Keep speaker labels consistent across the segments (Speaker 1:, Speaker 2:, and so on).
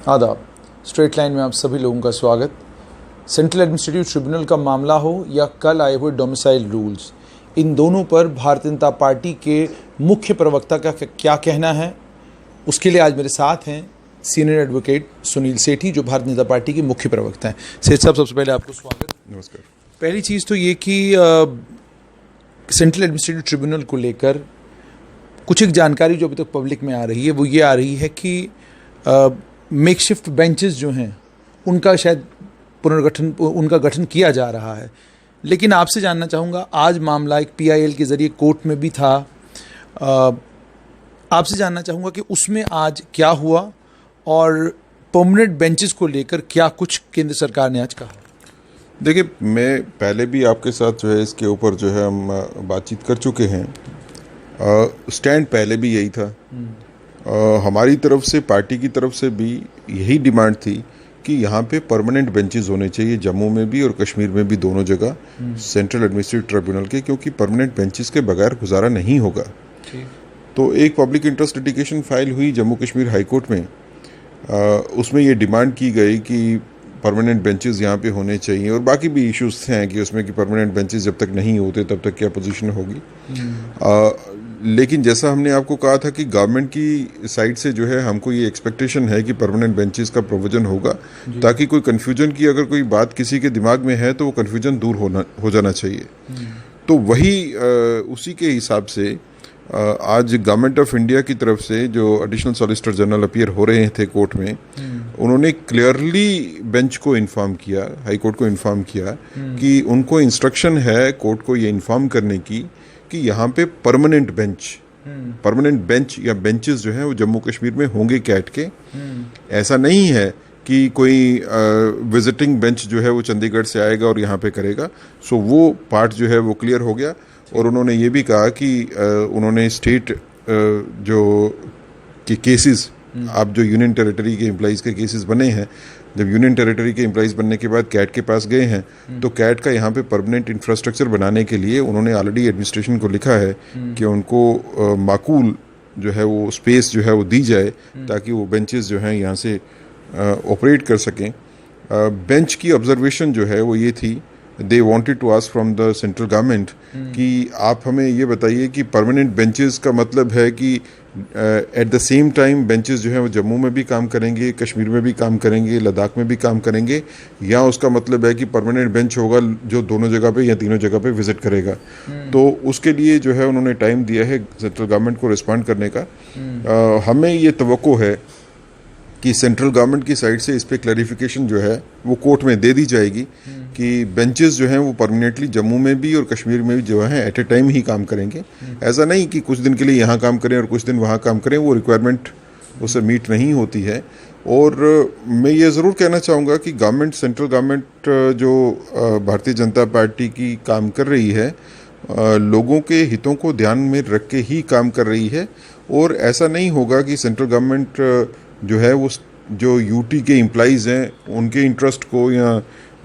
Speaker 1: आदाब। Straight line में आप सभी लोगों का स्वागत। सेंट्रल एडमिनिस्ट्रेटिव ट्रिब्यूनल का मामला हो या कल आए हुए डोमिसाइल रूल्स, इन दोनों पर भारतीय जनता पार्टी के मुख्य प्रवक्ता का क्या कहना है, उसके लिए आज मेरे साथ हैं सीनियर एडवोकेट सुनील सेठी, जो भारतीय जनता पार्टी के मुख्य प्रवक्ता हैं। सेठ साहब, सबसे पहले आपको स्वागत।
Speaker 2: नमस्कार।
Speaker 1: पहली चीज़ तो ये कि सेंट्रल एडमिनिस्ट्रेटिव ट्रिब्यूनल को लेकर कुछ एक जानकारी जो अभी तक पब्लिक में आ रही है वो ये आ रही है कि मेकशिफ्ट बेंचेस जो हैं उनका शायद उनका गठन किया जा रहा है। लेकिन आपसे जानना चाहूँगा, आज मामला एक PIL के ज़रिए कोर्ट में भी था, आपसे जानना चाहूँगा कि उसमें आज क्या हुआ और परमानेंट बेंचेस को लेकर क्या कुछ केंद्र सरकार ने आज कहा।
Speaker 2: देखिए, मैं पहले भी आपके साथ जो है इसके ऊपर जो है हम बातचीत कर चुके हैं। स्टैंड पहले भी यही था। हमारी तरफ से, पार्टी की तरफ से भी यही डिमांड थी कि यहाँ पे परमानेंट बेंचेस होने चाहिए, जम्मू में भी और कश्मीर में भी, दोनों जगह सेंट्रल एडमिनिस्ट्रेटिव ट्रिब्यूनल के, क्योंकि परमानेंट बेंचेस के बगैर गुजारा नहीं होगा। तो एक पब्लिक इंटरेस्ट लिटिगेशन फाइल हुई जम्मू कश्मीर हाई कोर्ट में। उसमें ये डिमांड की गई कि परमानेंट बेंचेस यहाँ पे होने चाहिए, और बाकी भी इश्यूज हैं कि उसमें कि परमानेंट बेंचेस जब तक नहीं होते तब तक क्या पोजीशन होगी। लेकिन जैसा हमने आपको कहा था कि गवर्नमेंट की साइड से जो है हमको ये एक्सपेक्टेशन है कि परमानेंट बेंचेस का प्रोविजन होगा, ताकि कोई कन्फ्यूजन की अगर कोई बात किसी के दिमाग में है तो वो कन्फ्यूजन दूर हो जाना चाहिए। तो वही उसी के हिसाब से आज गवर्नमेंट ऑफ इंडिया की तरफ से जो एडिशनल सॉलिसिटर जनरल अपीयर हो रहे थे कोर्ट में, उन्होंने क्लियरली बेंच को इन्फॉर्म किया, हाई कोर्ट को इन्फॉर्म किया कि उनको इंस्ट्रक्शन है कोर्ट को ये इन्फॉर्म करने की कि यहाँ पे परमानेंट बेंच या बेंचेस जो हैं वो जम्मू कश्मीर में होंगे कैट के। ऐसा नहीं है कि कोई विजिटिंग बेंच जो है वो चंडीगढ़ से आएगा और यहाँ पे करेगा। सो वो पार्ट जो है वो क्लियर हो गया। और उन्होंने ये भी कहा कि उन्होंने स्टेट जो के केसेस, अब जो यूनियन टेरिटरी के एम्प्लॉइज के केसेस बने हैं, जब यूनियन टेरिटरी के एम्प्लॉइज बनने के बाद कैट के पास गए हैं, तो कैट का यहाँ पे परमानेंट इंफ्रास्ट्रक्चर बनाने के लिए उन्होंने ऑलरेडी एडमिनिस्ट्रेशन को लिखा है कि उनको माकूल जो है वो स्पेस जो है वो दी जाए, ताकि वो बेंचेस जो हैं यहाँ से ऑपरेट कर सकें। बेंच की ऑब्जर्वेशन जो है वो ये थी, they wanted to ask from the central government कि आप हमें ये बताइए कि परमानेंट बेंचेस का मतलब है कि at the same time benches जो हैं वो जम्मू में भी काम करेंगे, कश्मीर में भी काम करेंगे, लद्दाख में भी काम करेंगे, या उसका मतलब है कि परमानेंट बेंच होगा जो दोनों जगह पे या तीनों जगह पे विजिट करेगा। तो उसके लिए जो है उन्होंने टाइम दिया है सेंट्रल गवर्नमेंट को रिस्पॉन्ड करने का। हमें ये तवक्को है कि सेंट्रल गवर्नमेंट की साइड से इस पे क्लैरिफिकेशन जो है वो कोर्ट में दे दी जाएगी कि बेंचेस जो हैं वो परमानेंटली जम्मू में भी और कश्मीर में भी जो है एट ए टाइम ही काम करेंगे। ऐसा नहीं कि कुछ दिन के लिए यहाँ काम करें और कुछ दिन वहाँ काम करें, वो रिक्वायरमेंट उससे मीट नहीं होती है। और मैं ये ज़रूर कहना चाहूँगा कि गवर्नमेंट, सेंट्रल गवर्नमेंट जो भारतीय जनता पार्टी की काम कर रही है, लोगों के हितों को ध्यान में रख के ही काम कर रही है। और ऐसा नहीं होगा कि सेंट्रल गवर्नमेंट जो है वो जो यूटी के एम्प्लॉइज़ हैं उनके इंटरेस्ट को या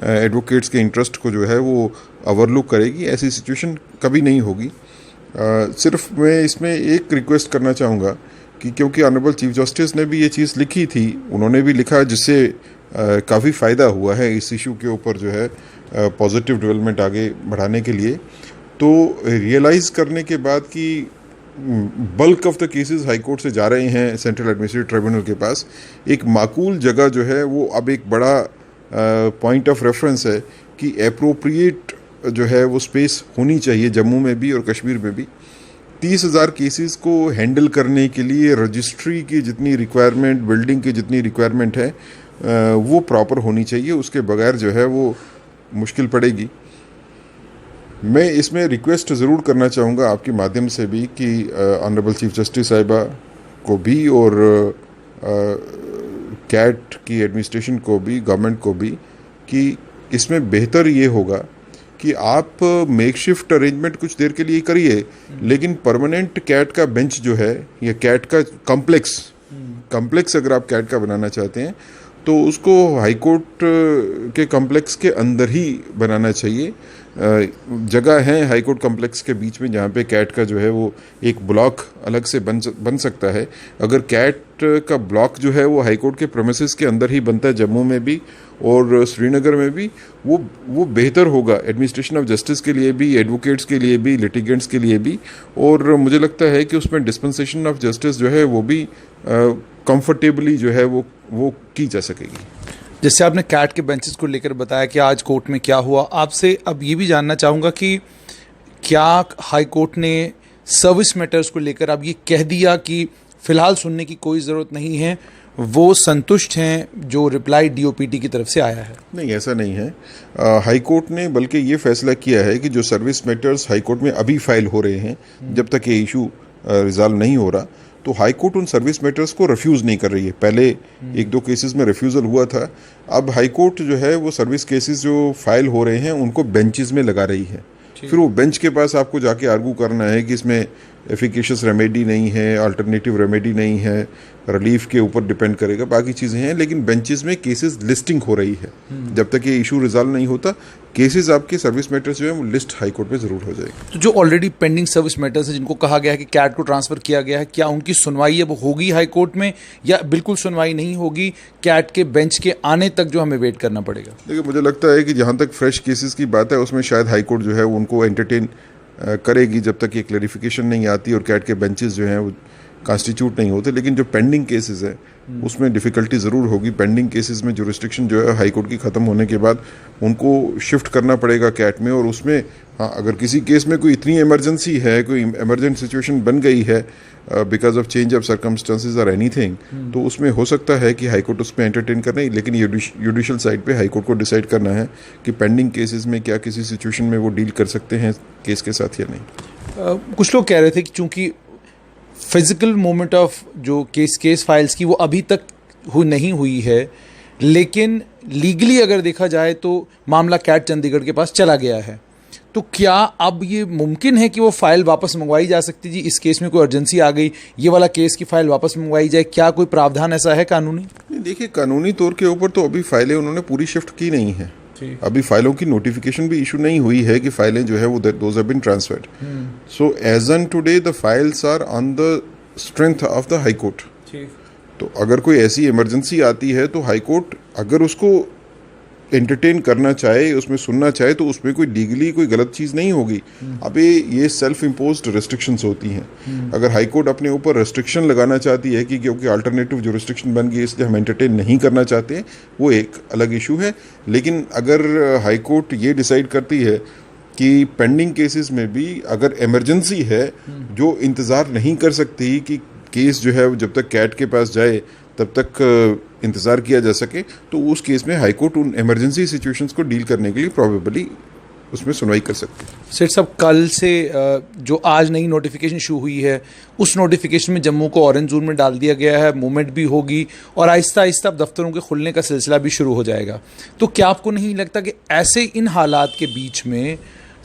Speaker 2: एडवोकेट्स के इंटरेस्ट को जो है वो ओवरलुक करेगी। ऐसी सिचुएशन कभी नहीं होगी। सिर्फ मैं इसमें एक रिक्वेस्ट करना चाहूँगा कि क्योंकि ऑनरेबल चीफ जस्टिस ने भी ये चीज़ लिखी थी, उन्होंने भी लिखा जिससे काफ़ी फ़ायदा हुआ है इस इशू के ऊपर जो है पॉजिटिव डेवलपमेंट आगे बढ़ाने के लिए। तो रियलाइज़ करने के बाद कि bulk of the cases high court से जा रहे हैं सेंट्रल एडमिनिस्ट्रेटिव ट्रिब्यूनल के पास, एक माकूल जगह जो है वो अब एक बड़ा पॉइंट ऑफ रेफरेंस है कि एप्रोप्रिएट जो है वो स्पेस होनी चाहिए जम्मू में भी और कश्मीर में भी। 30,000 केसेस को हैंडल करने के लिए रजिस्ट्री की जितनी रिक्वायरमेंट, बिल्डिंग की जितनी रिक्वायरमेंट है, वो प्रॉपर होनी चाहिए। उसके बगैर जो है वो मुश्किल पड़ेगी। मैं इसमें रिक्वेस्ट ज़रूर करना चाहूँगा आपके माध्यम से भी कि ऑनरेबल चीफ जस्टिस साहिबा को भी और कैट की एडमिनिस्ट्रेशन को भी, गवर्नमेंट को भी, कि इसमें बेहतर ये होगा कि आप मेकशिफ्ट अरेंजमेंट कुछ देर के लिए करिए, लेकिन परमानेंट कैट का बेंच जो है या कैट का कॉम्प्लेक्स अगर आप कैट का बनाना चाहते हैं तो उसको हाई कोर्ट के कॉम्प्लेक्स के अंदर ही बनाना चाहिए। जगह है हाई कोर्ट कॉम्प्लेक्स के बीच में जहाँ पे कैट का जो है वो एक ब्लॉक अलग से बन सकता है। अगर कैट का ब्लॉक जो है वो हाई कोर्ट के प्रेमिसेस के अंदर ही बनता है, जम्मू में भी और श्रीनगर में भी, वो बेहतर होगा एडमिनिस्ट्रेशन ऑफ जस्टिस के लिए भी, एडवोकेट्स के लिए भी, लिटिगेंट्स के लिए भी। और मुझे लगता है कि उसमें डिस्पेंसेशन ऑफ जस्टिस जो है वो भी कंफर्टेबली जो है वो की जा सकेगी।
Speaker 1: जैसे आपने कैट के बेंचेस को लेकर बताया कि आज कोर्ट में क्या हुआ, आपसे अब ये भी जानना चाहूँगा कि क्या हाई कोर्ट ने सर्विस मैटर्स को लेकर अब ये कह दिया कि फ़िलहाल सुनने की कोई ज़रूरत नहीं है, वो संतुष्ट हैं जो रिप्लाई डीओपीटी की तरफ से आया है?
Speaker 2: नहीं, ऐसा नहीं है। हाई कोर्ट ने बल्कि ये फैसला किया है कि जो सर्विस मैटर्स हाई कोर्ट में अभी फाइल हो रहे हैं, जब तक ये इशू रिजॉल्व नहीं हो रहा, तो हाई कोर्ट उन सर्विस मैटर्स को रिफ्यूज़ नहीं कर रही है। पहले एक दो केसेस में रिफ्यूज़ल हुआ था, अब हाई कोर्ट जो है वो सर्विस केसेस जो फाइल हो रहे हैं उनको बेंचेस में लगा रही है। फिर वो बेंच के पास आपको जाके आर्गू करना है कि इसमें एफिकेशियस रेमेडी नहीं है, अल्टरनेटिव रेमेडी नहीं है, रिलीफ के ऊपर डिपेंड करेगा, बाकी चीज़ें हैं। लेकिन बेंचेस में केसेस लिस्टिंग हो रही है। जब तक ये इशू रिजॉल्व नहीं होता, केसेस आपके सर्विस मैटर्स जो है वो लिस्ट हाई कोर्ट में ज़रूर हो जाएगी।
Speaker 1: तो जो ऑलरेडी पेंडिंग सर्विस मैटर्स है जिनको कहा गया है कि कैट को ट्रांसफ़र किया गया है, क्या उनकी सुनवाई अब होगी हाई कोर्ट में या बिल्कुल सुनवाई नहीं होगी, कैट के बेंच के आने तक जो हमें वेट करना पड़ेगा?
Speaker 2: देखिए, मुझे लगता है कि जहाँ तक फ्रेश केसेस की बात है उसमें शायद हाई कोर्ट जो है उनको एंटरटेन करेगी जब तक ये क्लैरिफिकेशन नहीं आती और कैट के बेंचेस जो हैं वो कॉन्स्टिट्यूट नहीं होते। लेकिन जो पेंडिंग केसेस है उसमें डिफ़िकल्टी ज़रूर होगी। पेंडिंग केसेस में जुरिस्डिक्शन जो है हाई कोर्ट की ख़त्म होने के बाद उनको शिफ्ट करना पड़ेगा कैट में। और उसमें हाँ, अगर किसी केस में कोई इतनी इमरजेंसी है, कोई इमरजेंट सिचुएशन बन गई है because of change of circumstances और एनीथिंग, तो उसमें हो सकता है कि हाई कोर्ट उसमें एंटरटेन कर रही। लेकिन जुडिशल साइड पे हाई कोर्ट को डिसाइड करना है कि पेंडिंग केसेस में क्या किसी सिचुएशन में वो डील कर सकते हैं केस के साथ या नहीं।
Speaker 1: कुछ लोग कह रहे थे कि चूंकि फिजिकल मूवमेंट ऑफ जो केस फाइल्स की वो अभी तक नहीं हुई है, लेकिन लीगली अगर देखा जाए तो मामला कैट चंडीगढ़ के पास चला गया है, तो क्या अब ये मुमकिन है कि वो फाइल वापस मंगवाई जा सकती जी? इस केस में कोई अर्जेंसी आ गई, ये वाला केस की फाइल वापस मंगवाई जाए, क्या कोई प्रावधान ऐसा है कानूनी?
Speaker 2: देखिए, कानूनी तौर के ऊपर तो अभी फाइलें उन्होंने पूरी शिफ्ट की नहीं है। अभी फाइलों की नोटिफिकेशन भी इशू नहीं हुई है कि फाइलें जो है वो those have been transferred. So as on today the files are on the strength of the high court. तो अगर कोई ऐसी इमरजेंसी आती है तो हाई कोर्ट अगर उसको एंटरटेन करना चाहे, उसमें सुनना चाहे, तो उसमें कोई लीगली कोई गलत चीज़ नहीं होगी। अब ये सेल्फ इम्पोज्ड रेस्ट्रिक्शंस होती हैं। अगर हाई कोर्ट अपने ऊपर रेस्ट्रिक्शन लगाना चाहती है कि क्योंकि अल्टरनेटिव जुरिस्डिक्शन बन गई इसलिए हम एंटरटेन नहीं करना चाहते हैं, वो एक अलग इशू है। लेकिन अगर हाई कोर्ट ये डिसाइड करती है कि पेंडिंग केसेस में भी अगर इमरजेंसी है जो इंतज़ार नहीं कर सकती कि केस जो है जब तक कैट के पास जाए तब तक इंतज़ार किया जा सके, तो उस केस में हाई कोर्ट उन इमरजेंसी सिचुएशंस को डील करने के लिए प्रोबेबली उसमें सुनवाई कर सकते हैं।
Speaker 1: सेठ साहब, कल से जो आज नई नोटिफिकेशन इशू हुई है उस नोटिफिकेशन में जम्मू को ऑरेंज जोन में डाल दिया गया है, मूवमेंट भी होगी और आहिस्ता आहिस्ता दफ्तरों के खुलने का सिलसिला भी शुरू हो जाएगा। तो क्या आपको नहीं लगता कि ऐसे इन हालात के बीच में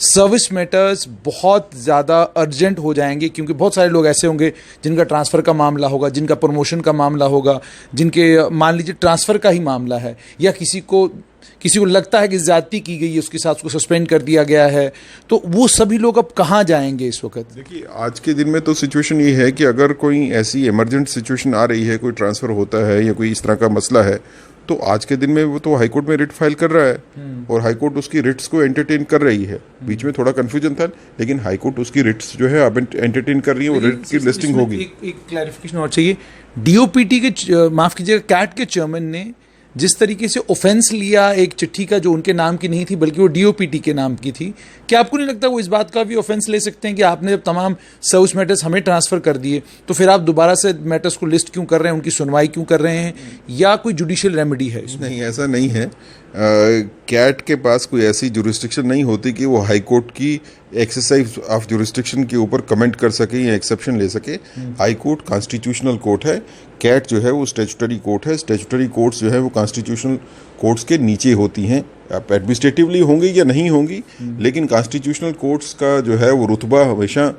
Speaker 1: सर्विस मैटर्स बहुत ज़्यादा अर्जेंट हो जाएंगे? क्योंकि बहुत सारे लोग ऐसे होंगे जिनका ट्रांसफ़र का मामला होगा, जिनका प्रमोशन का मामला होगा, जिनके मान लीजिए ट्रांसफ़र का ही मामला है, या किसी को लगता है कि ज़्यादती की गई है, उसके साथ उसको सस्पेंड कर दिया गया है, तो वो सभी लोग अब कहाँ जाएंगे इस वक्त?
Speaker 2: देखिए, आज के दिन में तो सिचुएशन ये है कि अगर कोई ऐसी इमरजेंट सिचुएशन आ रही है, कोई ट्रांसफ़र होता है या कोई इस तरह का मसला है, तो आज के दिन में वो तो हाई कोर्ट में रिट फाइल कर रहा है और हाई कोर्ट उसकी रिट्स को एंटरटेन कर रही है। बीच में थोड़ा कंफ्यूजन था, लेकिन हाई कोर्ट उसकी रिट्स जो है अब एंटरटेन कर रही है और रिट की लिस्टिंग होगी।
Speaker 1: एक क्लैरिफिकेशन और चाहिए। डीओपीटी के माफ़ कीजिएगा, कैट के चेयरमैन ने जिस तरीके से ऑफेंस लिया एक चिट्ठी का जो उनके नाम की नहीं थी बल्कि वो डीओपीटी के नाम की थी, क्या आपको नहीं लगता वो इस बात का भी ऑफेंस ले सकते हैं कि आपने जब तमाम सर्विस मैटर्स हमें ट्रांसफ़र कर दिए तो फिर आप दोबारा से मैटर्स को लिस्ट क्यों कर रहे हैं, उनकी सुनवाई क्यों कर रहे हैं, या कोई जुडिशियल रेमेडी है इसमें?
Speaker 2: नहीं, ऐसा नहीं है। कैट के पास कोई ऐसी जुरिस्डिक्शन नहीं होती कि वो हाई कोर्ट की एक्सरसाइज ऑफ जुरिस्डिक्शन के ऊपर कमेंट कर सके या एक्सेप्शन ले सके। हाई कोर्ट कॉन्स्टिट्यूशनल कोर्ट है, कैट जो है वो स्टैट्यूटरी कोर्ट है। स्टैट्यूटरी कोर्ट्स जो है वो कॉन्स्टिट्यूशनल कोर्ट्स के नीचे होती हैं। आप एडमिनिस्ट्रेटिवली होंगी या नहीं होंगी, लेकिन कॉन्स्टिट्यूशनल कोर्ट्स का जो है वो रुतबा हमेशा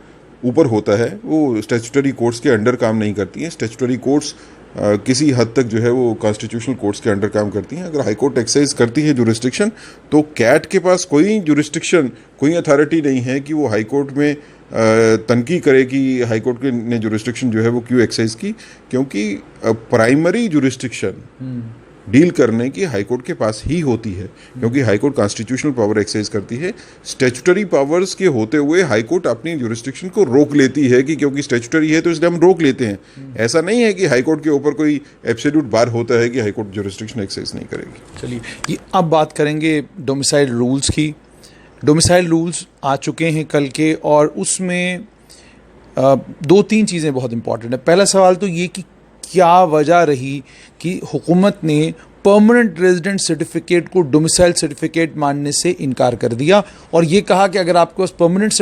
Speaker 2: ऊपर होता है। वो स्टैट्यूटरी कोर्ट्स के अंडर काम नहीं करती हैं। स्टैट्यूटरी कोर्ट्स किसी हद तक जो है वो कॉन्स्टिट्यूशनल कोर्ट्स के अंडर काम करती हैं। अगर हाई कोर्ट एक्सरसाइज करती है जुरिस्डिक्शन, तो कैट के पास कोई जुरिस्डिक्शन, कोई अथॉरिटी नहीं है कि वो हाई कोर्ट में तनकी करे कि हाई कोर्ट ने जुरिस्डिक्शन जो है वो क्यों एक्सरसाइज की, क्योंकि प्राइमरी जुरिस्डिक्शन डील करने की हाई कोर्ट के पास ही होती है, क्योंकि high court constitutional power exercise करती है। स्टैट्यूटरी पावर्स के होते हुए हाई कोर्ट अपनी जुरिस्डिक्शन को रोक लेती है कि क्योंकि स्टैट्यूटरी है तो इसलिए हम रोक लेते हैं। ऐसा नहीं है कि हाई कोर्ट के ऊपर कोई एब्सोल्यूट बार होता है कि हाई कोर्ट जुरिस्डिक्शन एक्सरसाइज नहीं करेगी।
Speaker 1: चलिए, ये अब बात करेंगे डोमिसाइल रूल्स की। डोमिसाइल रूल्स आ चुके हैं कल के, और उसमें 2-3 चीज़ें बहुत इंपॉर्टेंट है। पहला सवाल तो ये कि क्या वजह रही कि हुकूमत ने परमानेंट रेजिडेंट सर्टिफिकेट को डोमिसाइल सर्टिफिकेट मानने से इनकार कर दिया, और ये कहा कि अगर आपके पास परमानेंट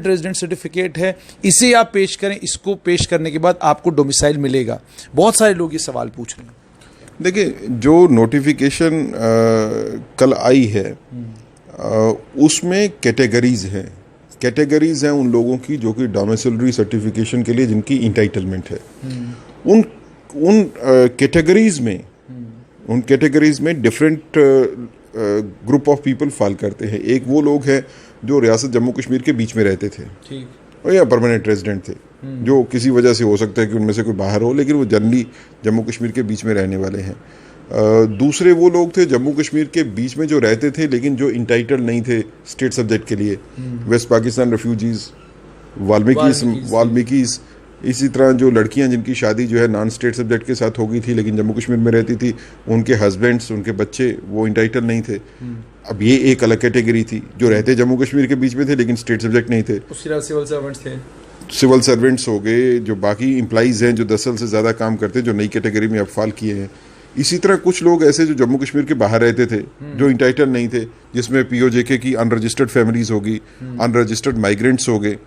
Speaker 1: रेजिडेंट सर्टिफिकेट है, इसे आप पेश करें, इसको पेश करने के बाद आपको डोमिसाइल मिलेगा। बहुत सारे लोग ये सवाल पूछ रहे हैं।
Speaker 2: देखिए, जो नोटिफिकेशन कल आई है उसमें कैटेगरीज हैं उन लोगों की जो कि डोमिसिलरी सर्टिफिकेशन के लिए जिनकी इंटाइटलमेंट है। उन कैटेगरीज में different group of people fall करते हैं। एक वो लोग हैं जो रियासत जम्मू कश्मीर के बीच में रहते थे और या परमानेंट रेजिडेंट थे, जो किसी वजह से हो सकता है कि उनमें से कोई बाहर हो, लेकिन वो जनरली जम्मू कश्मीर के बीच में रहने वाले हैं। दूसरे वो लोग थे जम्मू कश्मीर के बीच में जो रहते थे लेकिन जो इंटाइटल नहीं थे स्टेट सब्जेक्ट के लिए, वेस्ट पाकिस्तान रेफ्यूजीज, वाल्मीकीज। इसी तरह जो लड़कियां जिनकी शादी जो है नॉन स्टेट सब्जेक्ट के साथ हो गई थी लेकिन जम्मू कश्मीर में रहती थी, उनके हस्बैंड्स, उनके बच्चे वो इंटाइटल नहीं थे। अब ये एक अलग कैटेगरी थी। जो रहते जम्मू कश्मीर के बीच में थे लेकिन स्टेट सब्जेक्ट नहीं थे,
Speaker 1: सिविल सर्वेंट्स थे।
Speaker 2: सिविल सर्वेंट्स हो गए। जो बाकी एम्प्लॉइज हैं जो 10 साल से ज़्यादा काम करते हैं, जो नई कैटेगरी में अब फॉल किए हैं। इसी तरह कुछ लोग ऐसे जो जम्मू कश्मीर के बाहर रहते थे, जो इंटाइटल नहीं थे, जिसमें पीओजेके की अनरजिस्टर्ड फैमिलीज होगी, अनरजिस्टर्ड माइग्रेंट्स हो गए,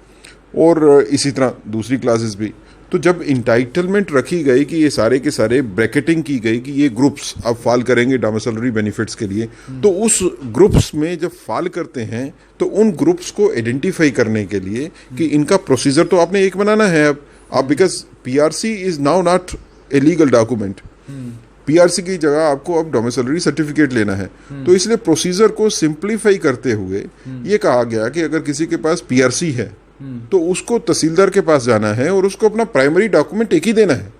Speaker 2: और इसी तरह दूसरी क्लासेस भी। तो जब इंटाइटलमेंट रखी गई कि ये सारे के सारे ब्रैकेटिंग की गई कि ये ग्रुप्स अब फॉल करेंगे डोमिसिलरी बेनिफिट्स के लिए, तो उस ग्रुप्स में जब फॉल करते हैं तो उन ग्रुप्स को आइडेंटिफाई करने के लिए कि इनका प्रोसीजर तो आपने एक बनाना है। अब because PRC is now not a legal document, PRC की जगह आपको अब डोमिसिलरी सर्टिफिकेट लेना है। तो इसलिए प्रोसीजर को सिंप्लीफाई करते हुए ये कहा गया कि अगर किसी के पास पीआरसी है तो उसको तहसीलदार के पास जाना है और उसको अपना प्राइमरी डॉक्यूमेंट एक ही देना है,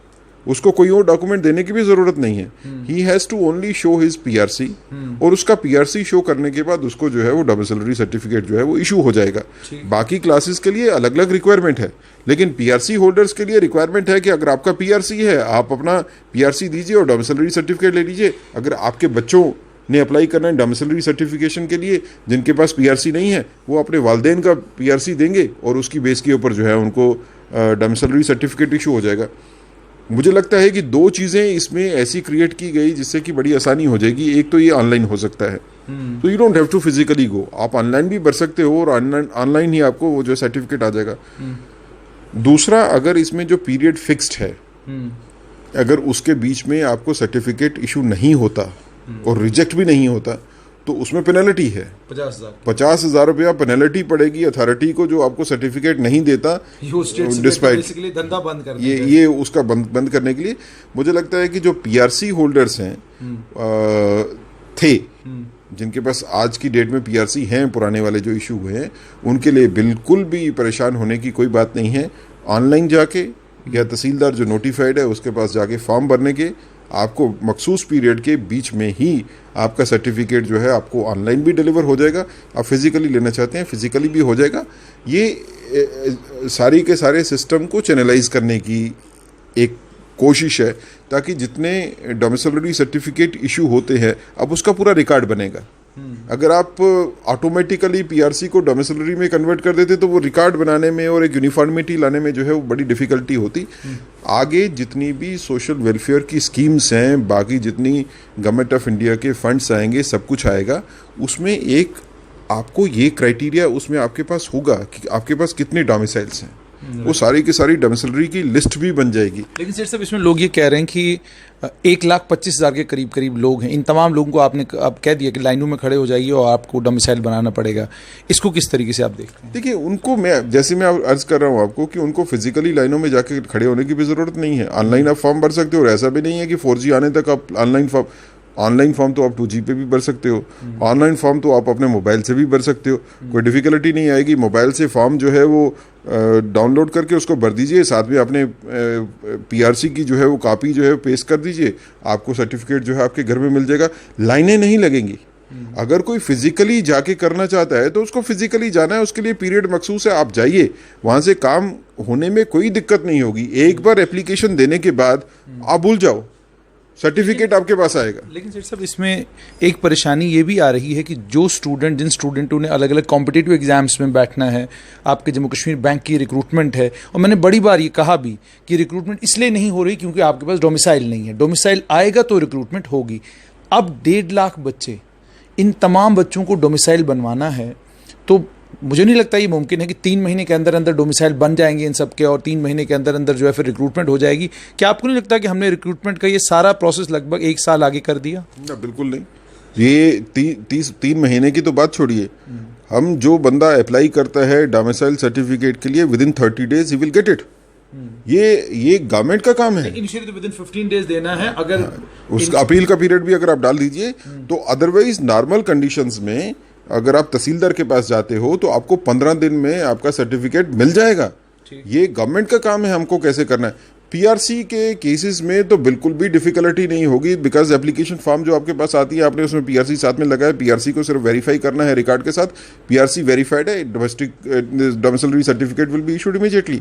Speaker 2: उसको कोई और डॉक्यूमेंट देने की भी जरूरत नहीं है। He has to only show his PRC, और उसका पीआरसी शो करने के बाद उसको जो है वो डोमिसिलरी सर्टिफिकेट जो है वो इशू हो जाएगा। बाकी क्लासेस के लिए अलग अलग रिक्वायरमेंट है, लेकिन पीआरसी होल्डर्स के लिए रिक्वायरमेंट है कि अगर आपका पीआरसी है आप अपना पीआरसी दीजिए और डोमिसिलरी सर्टिफिकेट ले लीजिए। अगर आपके बच्चों ने अप्लाई करना है डोमिसिलरी सर्टिफिकेशन के लिए, जिनके पास पीआरसी नहीं है, वो अपने वालदेन का पीआरसी देंगे और उसकी बेस के ऊपर जो है उनको डोमिसिलरी सर्टिफिकेट इशू हो जाएगा। मुझे लगता है कि 2 चीज़ें इसमें ऐसी क्रिएट की गई जिससे कि बड़ी आसानी हो जाएगी। एक तो ये ऑनलाइन हो सकता है, तो you don't have to physically go, आप ऑनलाइन भी भर सकते हो और ऑनलाइन ही आपको वो जो सर्टिफिकेट आ जाएगा। दूसरा, अगर इसमें जो पीरियड फिक्स्ड है, अगर उसके बीच में आपको सर्टिफिकेट इशू नहीं होता और रिजेक्ट भी नहीं होता, तो उसमें पेनल्टी है 50,000 रुपया पेनल्टी पड़ेगी अथॉरिटी को जो आपको सर्टिफिकेट नहीं देता, डिस्पाइट
Speaker 1: धंधा बंद कर
Speaker 2: ये उसका बंद करने के लिए। मुझे लगता है कि जो पीआरसी होल्डर्स हैं थे, जिनके पास आज की डेट में पीआरसी हैं, पुराने वाले जो इशू हुए हैं, उनके लिए बिल्कुल भी परेशान होने की कोई बात नहीं है। ऑनलाइन जाके या तहसीलदार जो नोटिफाइड है उसके पास जाके फॉर्म भरने के, आपको मखसूस पीरियड के बीच में ही आपका सर्टिफिकेट जो है आपको ऑनलाइन भी डिलीवर हो जाएगा। आप फिजिकली लेना चाहते हैं फिजिकली भी हो जाएगा। ये सारी के सारे सिस्टम को चैनलाइज करने की एक कोशिश है, ताकि जितने डोमिसिलरी सर्टिफिकेट इशू होते हैं अब उसका पूरा रिकॉर्ड बनेगा। अगर आप ऑटोमेटिकली पीआरसी को डोमिसिलरी में कन्वर्ट कर देते तो वो रिकॉर्ड बनाने में और एक यूनिफॉर्मिटी लाने में जो है वो बड़ी डिफिकल्टी होती। आगे जितनी भी सोशल वेलफेयर की स्कीम्स हैं, बाकी जितनी गवर्नमेंट ऑफ इंडिया के फंड्स आएंगे, सब कुछ आएगा, उसमें एक आपको ये क्राइटेरिया उसमें आपके पास होगा कि आपके पास कितने डोमिसाइल्स हैं। वो सारी की सारी डोमिसिलरी की लिस्ट भी बन जाएगी।
Speaker 1: लेकिन सर साहब इसमें लोग ये कह रहे हैं कि 1,25,000 के करीब करीब लोग हैं, इन तमाम लोगों को आपने अब कह दिया कि लाइनों में खड़े हो जाइए और आपको डोमिसाइल बनाना पड़ेगा। इसको किस तरीके से आप देखते हैं?
Speaker 2: देखिए, उनको मैं अर्ज कर रहा हूँ आपको कि उनको फिजिकली लाइनों में जाके खड़े होने की भी जरूरत नहीं है। ऑनलाइन आप फॉर्म भर सकते हो, और ऐसा भी नहीं है कि 4G आने तक आप ऑनलाइन फॉर्म तो आप 2G पे भी भर सकते हो, ऑनलाइन फॉर्म तो आप अपने मोबाइल से भी भर सकते हो, कोई डिफिकल्टी नहीं आएगी। मोबाइल से फॉर्म जो है वो डाउनलोड करके उसको भर दीजिए, साथ में अपने PRC की जो है वो कॉपी जो है पेस्ट कर दीजिए, आपको सर्टिफिकेट जो है आपके घर में मिल जाएगा। लाइनें नहीं लगेंगी। अगर कोई फिजिकली जाके करना चाहता है तो उसको फिजिकली जाना है, उसके लिए पीरियड मखसूस है, आप जाइए, वहां से काम होने में कोई दिक्कत नहीं होगी। एक बार एप्लीकेशन देने के बाद आप भूल जाओ, सर्टिफिकेट आपके पास आएगा।
Speaker 1: लेकिन सर साहब इसमें एक परेशानी ये भी आ रही है कि जिन स्टूडेंटों ने अलग अलग कॉम्पिटिटिव एग्जाम्स में बैठना है, आपके जम्मू कश्मीर बैंक की रिक्रूटमेंट है, और मैंने बड़ी बार ये कहा भी कि रिक्रूटमेंट इसलिए नहीं हो रही क्योंकि आपके पास डोमिसाइल नहीं है। डोमिसाइल आएगा तो रिक्रूटमेंट होगी। अब 1.5 लाख बच्चे, इन तमाम बच्चों को डोमिसाइल बनवाना है, तो मुझे नहीं लगता ये मुमकिन है कि 3 महीने के अंदर अंदर डोमिसाइल बन जाएंगे इन सब के, और 3 महीने के अंदर अंदर जो है फिर रिक्रूटमेंट हो जाएगी। क्या आपको नहीं लगता कि हमने रिक्रूटमेंट का ये सारा प्रोसेस लगभग 1 साल आगे कर दिया?
Speaker 2: ना, बिल्कुल नहीं। ये 3 महीने की तो बात छोड़िए, हम जो बंदा अप्लाई करता है डोमिसाइल सर्टिफिकेट के लिए, within 30 days he will get it. ये गवर्नमेंट का काम है।
Speaker 1: इनिशियली तो विदिन 15 डेज देना है। अगर
Speaker 2: उसका अपील का पीरियड भी अगर आप डाल दीजिए तो, अदरवाइज नॉर्मल कंडीशंस में अगर आप तहसीलदार के पास जाते हो तो आपको 15 दिन में आपका सर्टिफिकेट मिल जाएगा। ये गवर्नमेंट का काम है, हमको कैसे करना है। PRC के केसेस में तो बिल्कुल भी डिफिकल्टी नहीं होगी, बिकॉज एप्लीकेशन फॉर्म जो आपके पास आती है, आपने उसमें PRC साथ में लगाया, PRC को सिर्फ वेरीफाई करना है रिकॉर्ड के साथ, PRC वेरीफाइड है, domiciliary certificate will be issued immediately.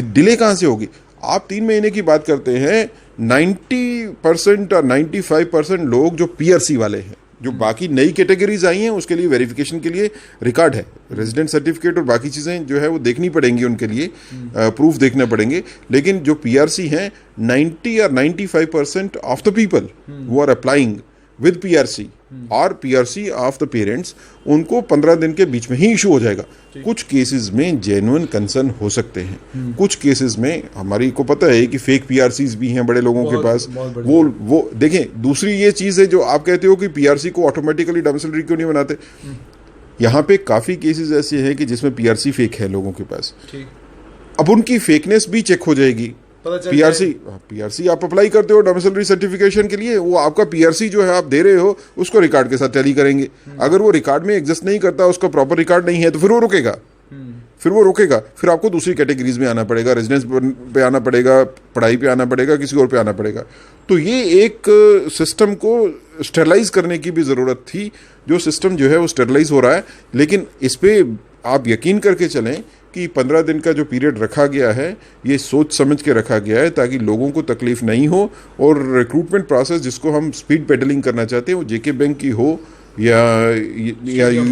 Speaker 2: Delay कहाँ से होगी? आप 3 महीने की बात करते हैं, 90% और 95% लोग जो PRC वाले हैं, जो बाकी नई कैटेगरीज आई हैं उसके लिए वेरिफिकेशन के लिए रिकॉर्ड है, रेजिडेंट सर्टिफिकेट और बाकी चीज़ें जो है वो देखनी पड़ेंगी, उनके लिए प्रूफ देखने पड़ेंगे। लेकिन जो PRC हैं, 90 और 95% of the people who are applying with PRC और PRC ऑफ द पेरेंट्स, उनको 15 दिन के बीच में ही इशू हो जाएगा। कुछ केसेस में जेन्युइन कंसर्न हो सकते हैं, कुछ केसेस में हमारी को पता है कि फेक PRCs भी हैं बड़े लोगों के पास। वो देखें, दूसरी ये चीज़ है जो आप कहते हो कि PRC को ऑटोमेटिकली डोमिसिलरी क्यों नहीं बनाते। यहाँ पे काफ़ी केसेस ऐसे हैं कि जिसमें PRC फेक है लोगों के पास। अब उनकी फेकनेस भी चेक हो जाएगी। PRC आप अप्लाई करते हो डोमिसिलरी सर्टिफिकेशन के लिए, वो आपका PRC जो है आप दे रहे हो उसको रिकॉर्ड के साथ टैली करेंगे। अगर वो रिकॉर्ड में एग्जिस्ट नहीं करता, उसका प्रॉपर रिकॉर्ड नहीं है, तो फिर वो रुकेगा। फिर आपको दूसरी कैटेगरीज में आना पड़ेगा, रेजिडेंस पे आना पड़ेगा, पढ़ाई पे आना पड़ेगा, किसी और पे आना पड़ेगा। तो ये एक सिस्टम को स्टेरलाइज करने की भी ज़रूरत थी। जो सिस्टम जो है वो स्टेरलाइज हो रहा है, लेकिन इस पर आप यकीन करके चलें कि 15 दिन का जो पीरियड रखा गया है, ये सोच समझ के रखा गया है ताकि लोगों को तकलीफ नहीं हो, और रिक्रूटमेंट प्रोसेस जिसको हम स्पीड पेडलिंग करना चाहते हैं, वो JK बैंक की हो या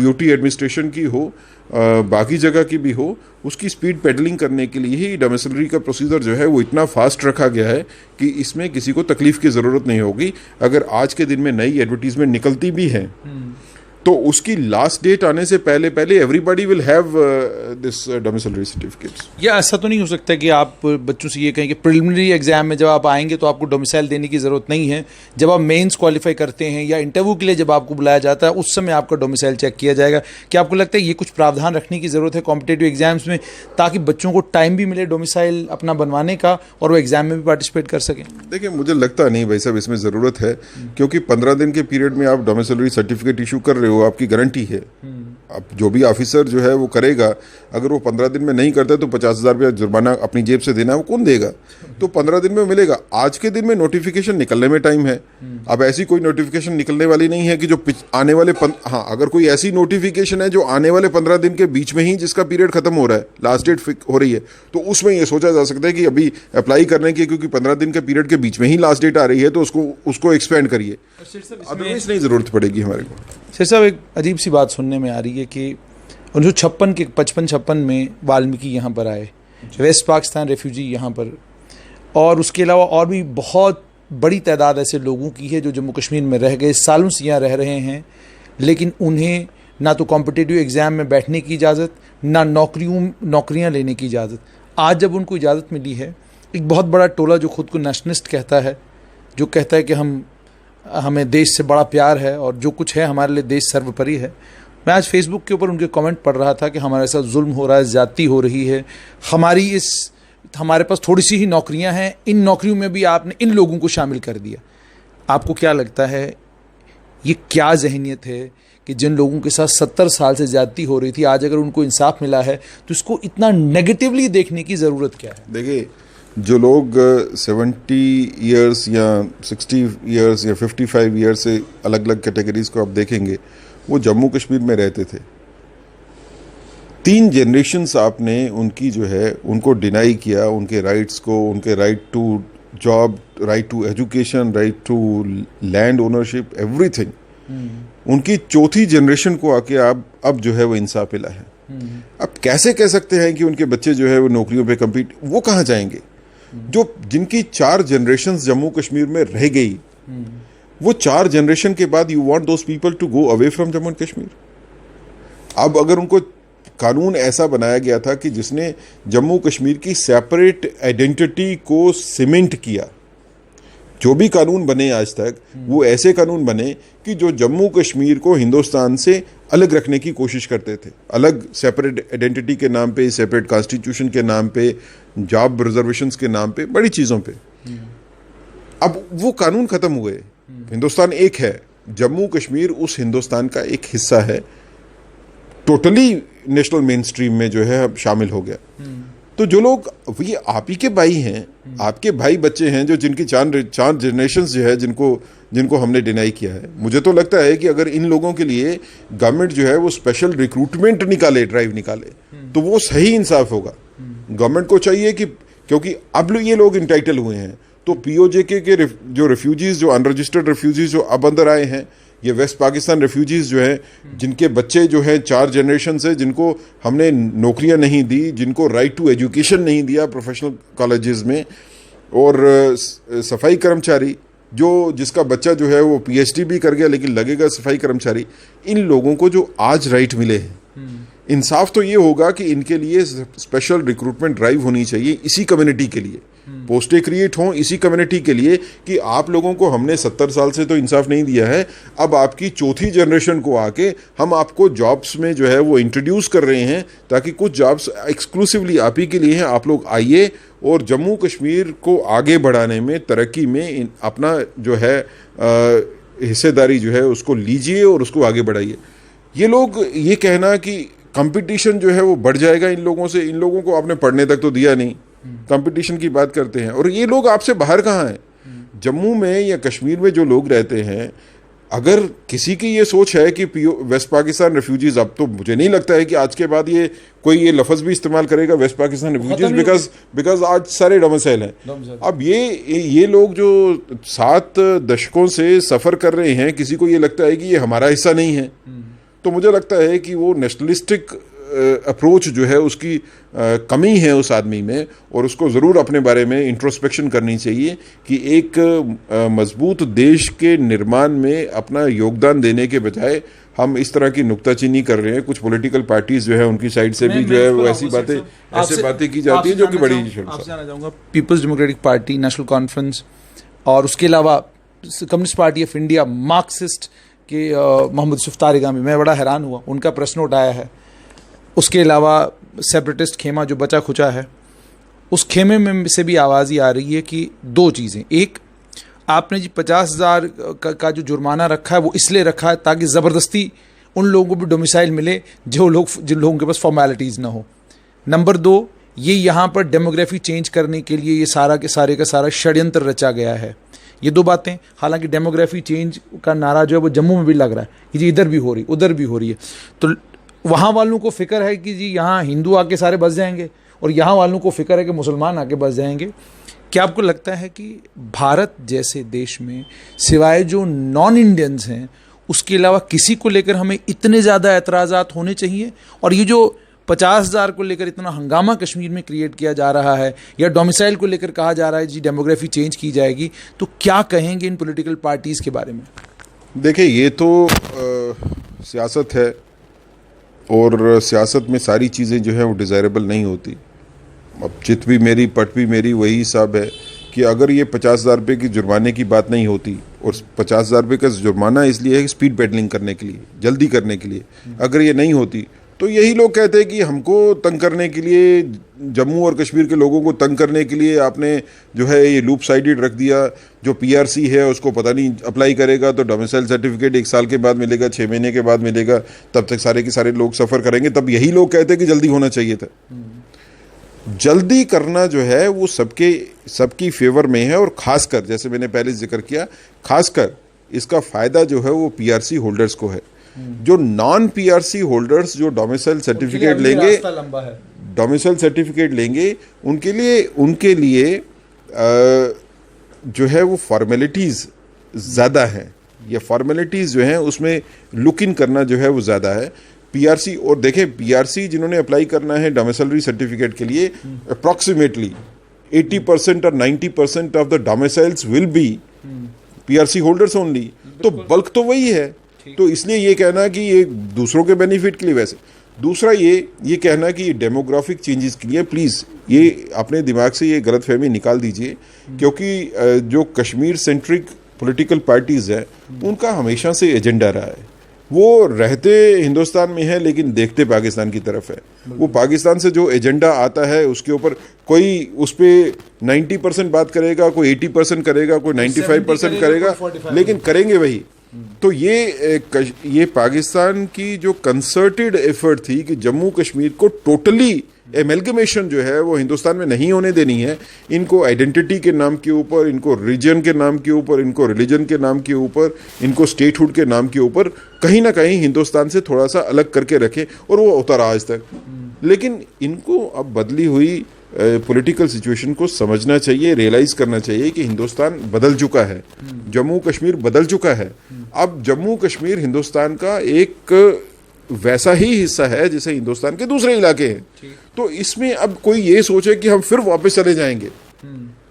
Speaker 2: UT एडमिनिस्ट्रेशन की हो, बाकी जगह की भी हो, उसकी स्पीड पेडलिंग करने के लिए ही डोमिसिलरी का प्रोसीजर जो है वो इतना फास्ट रखा गया है कि इसमें किसी को तकलीफ की ज़रूरत नहीं होगी। अगर आज के दिन में नई एडवर्टीजमेंट निकलती भी है तो उसकी लास्ट डेट आने से पहले everybody will have this domiciliary certificates.
Speaker 1: या ऐसा तो नहीं हो सकता कि आप बच्चों से ये कहें कि प्रिलिमिनरी एग्जाम में जब आप आएंगे तो आपको डोमिसाइल देने की ज़रूरत नहीं है, जब आप मेंस क्वालिफाई करते हैं या इंटरव्यू के लिए जब आपको बुलाया जाता है उस समय आपका डोमिसाइल चेक किया जाएगा? क्या आपको लगता है ये कुछ प्रावधान रखने की ज़रूरत है कॉम्पिटेटिव एग्जाम्स में, ताकि बच्चों को टाइम भी मिले डोमिसाइल अपना बनवाने का और वो एग्जाम में भी पार्टिसिपेट कर सकें?
Speaker 2: देखिए, मुझे लगता नहीं भाई साहब इसमें ज़रूरत है, क्योंकि 15 दिन के पीरियड में आप डोमिसिलरी सर्टिफिकेट इशू कर रहे हो, आपकी गारंटी है। अब जो भी ऑफिसर जो है वो करेगा, अगर वो 15 दिन में नहीं करता तो 50,000 रुपया जुर्माना अपनी जेब से देना है, वो कौन देगा? तो 15 दिन में मिलेगा। आज के दिन में नोटिफिकेशन निकलने में टाइम है। अब ऐसी कोई नोटिफिकेशन निकलने वाली नहीं है कि जो आने वाले हाँ, अगर कोई ऐसी नोटिफिकेशन है जो आने वाले 15 दिन के बीच में ही जिसका पीरियड खत्म हो रहा है, लास्ट डेट हो रही है, तो उसमें ये सोचा जा सकता है कि अभी अप्लाई करने की, क्योंकि 15 दिन के पीरियड के बीच में ही लास्ट डेट आ रही है, तो उसको एक्सपेंड करिए, अदरवाइज नहीं जरूरत पड़ेगी हमारे को।
Speaker 1: सर साहब, एक अजीब सी बात सुनने में आ रही है कि 1956 में वाल्मीकि यहाँ पर आए, वेस्ट पाकिस्तान रेफ्यूजी यहाँ पर, और उसके अलावा और भी बहुत बड़ी तादाद ऐसे लोगों की है जो जम्मू कश्मीर में रह गए, सालों से यहाँ रह रहे हैं, लेकिन उन्हें ना तो कॉम्पिटिटिव एग्ज़ाम में बैठने की इजाज़त, ना नौकरियाँ लेने की इजाज़त। आज जब उनको इजाज़त मिली है, एक बहुत बड़ा टोला जो खुद को नेशनलिस्ट कहता है, जो कहता है कि हमें देश से बड़ा प्यार है और जो कुछ है हमारे लिए देश सर्वोपरि है। मैं आज फेसबुक के ऊपर उनके कमेंट पढ़ रहा था कि हमारे साथ जुल्म हो रहा है, ज़्यादती हो रही है, हमारे पास थोड़ी सी ही नौकरियां हैं, इन नौकरियों में भी आपने इन लोगों को शामिल कर दिया। आपको क्या लगता है ये क्या ज़हनियत है कि जिन लोगों के साथ 70 साल से ज़्यादती हो रही थी, आज अगर उनको इंसाफ मिला है तो इसको इतना नेगेटिवली देखने की ज़रूरत क्या है?
Speaker 2: देखिए, जो लोग 70 ईयर्स या 60 ईयर्स या 55 ईयर्स से अलग अलग कैटेगरीज को आप देखेंगे, वो जम्मू कश्मीर में रहते थे। 3 जनरेशन्स आपने उनकी जो है उनको डिनाई किया, उनके राइट्स को, उनके right to job, right to education, right to land ownership, everything. उनकी 4थी जनरेशन को आके अब जो है वो इंसाफ मिला है। अब कैसे कह सकते हैं कि उनके बच्चे जो है वो नौकरियों पे कम्पीट, वो कहाँ जाएंगे? जिनकी 4 जनरेशन्स जम्मू कश्मीर में रह गई, वो 4 जनरेशन के बाद you want those people to go away from Jammu and Kashmir. अब अगर उनको कानून ऐसा बनाया गया था कि जिसने जम्मू कश्मीर की सेपरेट आइडेंटिटी को सीमेंट किया, जो भी कानून बने आज तक वो ऐसे कानून बने कि जो जम्मू कश्मीर को हिंदुस्तान से अलग रखने की कोशिश करते थे, अलग सेपरेट आइडेंटिटी के नाम पे, सेपरेट कॉन्स्टिट्यूशन के नाम पे, जॉब रिजर्वेशंस के नाम पे, बड़ी चीज़ों पे। अब वो कानून खत्म हुए, हिंदुस्तान एक है, जम्मू कश्मीर उस हिंदुस्तान का एक हिस्सा है, टोटली नेशनल मेन स्ट्रीम में जो है अब शामिल हो गया। तो जो लोग, ये आप ही के भाई हैं, आपके भाई बच्चे हैं, जो जिनकी 4 जनरेशन जो है जिनको हमने डिनाई किया है। मुझे तो लगता है कि अगर इन लोगों के लिए गवर्नमेंट जो है वो स्पेशल रिक्रूटमेंट निकाले, ड्राइव निकाले, तो वो सही इंसाफ होगा। गवर्नमेंट को चाहिए कि, क्योंकि अब ये लोग इंटाइटल हुए हैं, तो पीओजेके के जो रेफ्यूजीज, जो अनरजिस्टर्ड रेफ्यूजीज जो अब अंदर आए हैं, ये वेस्ट पाकिस्तान रेफ्यूजीज जो हैं, जिनके बच्चे जो हैं 4 जनरेशन से, जिनको हमने नौकरियां नहीं दी, जिनको राइट टू एजुकेशन नहीं दिया प्रोफेशनल कॉलेजेस में, और सफाई कर्मचारी जिसका बच्चा जो है वो पीएचडी भी कर गया लेकिन लगेगा सफाई कर्मचारी, इन लोगों को जो आज राइट मिले हैं, इंसाफ तो ये होगा कि इनके लिए स्पेशल रिक्रूटमेंट ड्राइव होनी चाहिए, इसी कम्युनिटी के लिए पोस्टें क्रिएट हों, इसी कम्युनिटी के लिए कि आप लोगों को हमने 70 साल से तो इंसाफ नहीं दिया है, अब आपकी 4थी जनरेशन को आके हम आपको जॉब्स में जो है वो इंट्रोड्यूस कर रहे हैं, ताकि कुछ जॉब्स एक्सक्लूसिवली आप ही के लिए हैं, आप लोग आइए और जम्मू कश्मीर को आगे बढ़ाने में, तरक्की में अपना जो है हिस्सेदारी जो है उसको लीजिए और उसको आगे बढ़ाइए। ये लोग ये कहना कि कंपटीशन जो है वो बढ़ जाएगा इन लोगों से, इन लोगों को आपने पढ़ने तक तो दिया नहीं, कंपटीशन की बात करते हैं। और ये लोग आपसे बाहर कहाँ हैं? जम्मू में या कश्मीर में जो लोग रहते हैं, अगर किसी की ये सोच है कि वेस्ट पाकिस्तान रेफ्यूजीज, अब तो मुझे नहीं लगता है कि आज के बाद कोई ये लफ्ज़ भी इस्तेमाल करेगा वेस्ट पाकिस्तान रेफ्यूजीज, बिकॉज आज सारे डोमिसाइल हैं। अब ये लोग जो 7 दशकों से सफ़र कर रहे हैं, किसी को ये लगता है कि ये हमारा हिस्सा नहीं है, तो मुझे लगता है कि वो नेशनलिस्टिक अप्रोच जो है उसकी कमी है उस आदमी में, और उसको ज़रूर अपने बारे में इंट्रोस्पेक्शन करनी चाहिए कि एक मजबूत देश के निर्माण में अपना योगदान देने के बजाय हम इस तरह की नुक्ताचीनी कर रहे हैं। कुछ पॉलिटिकल पार्टीज जो है उनकी साइड से भी जो है वो ऐसी बातें की जाती है जो कि बड़ी
Speaker 1: आपसे जानना चाहूँगा, peoples democratic party, national conference और उसके अलावा communist party of India, marxist के मोहम्मद यूसुफ तारिगामी, मैं बड़ा हैरान हुआ, उनका प्रश्न उठाया है। उसके अलावा सेपरेटिस्ट खेमा जो बचा खुचा है, उस खेमे में से भी आवाज़ ही आ रही है कि 2 चीज़ें। एक, आपने जी 50,000 का जो जुर्माना रखा है वो इसलिए रखा है ताकि ज़बरदस्ती उन लोगों को भी डोमिसाइल मिले जिन लोगों के पास फॉर्मेलिटीज़ ना हो। नंबर 2, ये यहाँ पर डेमोग्राफी चेंज करने के लिए ये सारा के सारे का सारा षड्यंत्र रचा गया है। ये 2 बातें, हालांकि डेमोग्राफी चेंज का नारा जो है वो जम्मू में भी लग रहा है कि जी इधर भी हो रही, उधर भी हो रही है, तो वहाँ वालों को फिक्र है कि जी यहाँ हिंदू आके सारे बस जाएंगे, और यहाँ वालों को फिक्र है कि मुसलमान आके बस जाएंगे। क्या आपको लगता है कि भारत जैसे देश में सिवाय जो नॉन इंडियंस हैं उसके अलावा किसी को लेकर हमें इतने ज़्यादा एतराज़ात होने चाहिए? और ये जो 50,000 को लेकर इतना हंगामा कश्मीर में क्रिएट किया जा रहा है, या डोमिसाइल को लेकर कहा जा रहा है जी डेमोग्राफी चेंज की जाएगी, तो क्या कहेंगे इन पॉलिटिकल पार्टीज़ के बारे में?
Speaker 2: देखिए, ये तो सियासत है, और सियासत में सारी चीज़ें जो है वो डिज़ायरेबल नहीं होती। अब चित भी मेरी पट भी मेरी, वही हिसाब है कि अगर ये 50,000 रुपये की जुर्माने की बात नहीं होती, और 50,000 रुपये का जुर्माना इसलिए है स्पीड पेडलिंग करने के लिए, जल्दी करने के लिए, अगर ये नहीं होती तो यही लोग कहते हैं कि हमको तंग करने के लिए, जम्मू और कश्मीर के लोगों को तंग करने के लिए आपने जो है ये लूप साइडेड रख दिया। जो पीआरसी है उसको पता नहीं अप्लाई करेगा तो डोमिसाइल सर्टिफिकेट 1 साल के बाद मिलेगा, 6 महीने के बाद मिलेगा, तब तक सारे के सारे लोग सफ़र करेंगे। तब यही लोग कहते हैं कि जल्दी होना चाहिए था। जल्दी करना जो है वो सबकी फेवर में है, और खासकर जैसे मैंने पहले जिक्र किया, खासकर इसका फ़ायदा जो है वो पीआरसी होल्डर्स को है। जो नॉन पीआरसी होल्डर्स जो डोमिसाइल सर्टिफिकेट लेंगे, डोमिसाइल सर्टिफिकेट लेंगे, उनके लिए जो है वो फॉर्मेलिटीज़ ज़्यादा है। ये फॉर्मेलिटीज़ जो हैं उसमें लुक इन करना जो है वो ज़्यादा है। पीआरसी, और देखें पीआरसी जिन्होंने अप्लाई करना है डोमिसाइलरी सर्टिफिकेट के लिए, अप्रॉक्सीमेटली 80% और 90% of the domiciles will be PRC holders only. तो बल्क तो वही है। तो इसलिए ये कहना कि ये दूसरों के बेनिफिट के लिए, वैसे दूसरा ये कहना कि ये डेमोग्राफिक चेंजेस के लिए, प्लीज़ ये अपने दिमाग से ये गलतफहमी निकाल दीजिए, क्योंकि जो कश्मीर सेंट्रिक पॉलिटिकल पार्टीज़ हैं उनका हमेशा से एजेंडा रहा है। वो रहते हिंदुस्तान में है लेकिन देखते पाकिस्तान की तरफ है। वो पाकिस्तान से जो एजेंडा आता है उसके ऊपर कोई उस पर 90% बात करेगा, कोई 80% करेगा, कोई 95% करेगा, लेकिन करेंगे वही। तो ये पाकिस्तान की जो कंसर्टेड एफर्ट थी कि जम्मू कश्मीर को टोटली एमलगमेशन जो है वो हिंदुस्तान में नहीं होने देनी है। इनको आइडेंटिटी के नाम के ऊपर, इनको रीजन के नाम के ऊपर, इनको रिलीजन के नाम के ऊपर, इनको स्टेटहुड के नाम के ऊपर कहीं ना कहीं हिंदुस्तान से थोड़ा सा अलग करके रखे, और वो उतारा आज तक। लेकिन इनको अब बदली हुई पॉलिटिकल सिचुएशन को समझना चाहिए, रियलाइज करना चाहिए कि हिंदुस्तान बदल चुका है, जम्मू कश्मीर बदल चुका है। अब जम्मू कश्मीर हिंदुस्तान का एक वैसा ही हिस्सा है जैसे हिंदुस्तान के दूसरे इलाके हैं। तो इसमें अब कोई ये सोचे कि हम फिर वापस चले जाएंगे,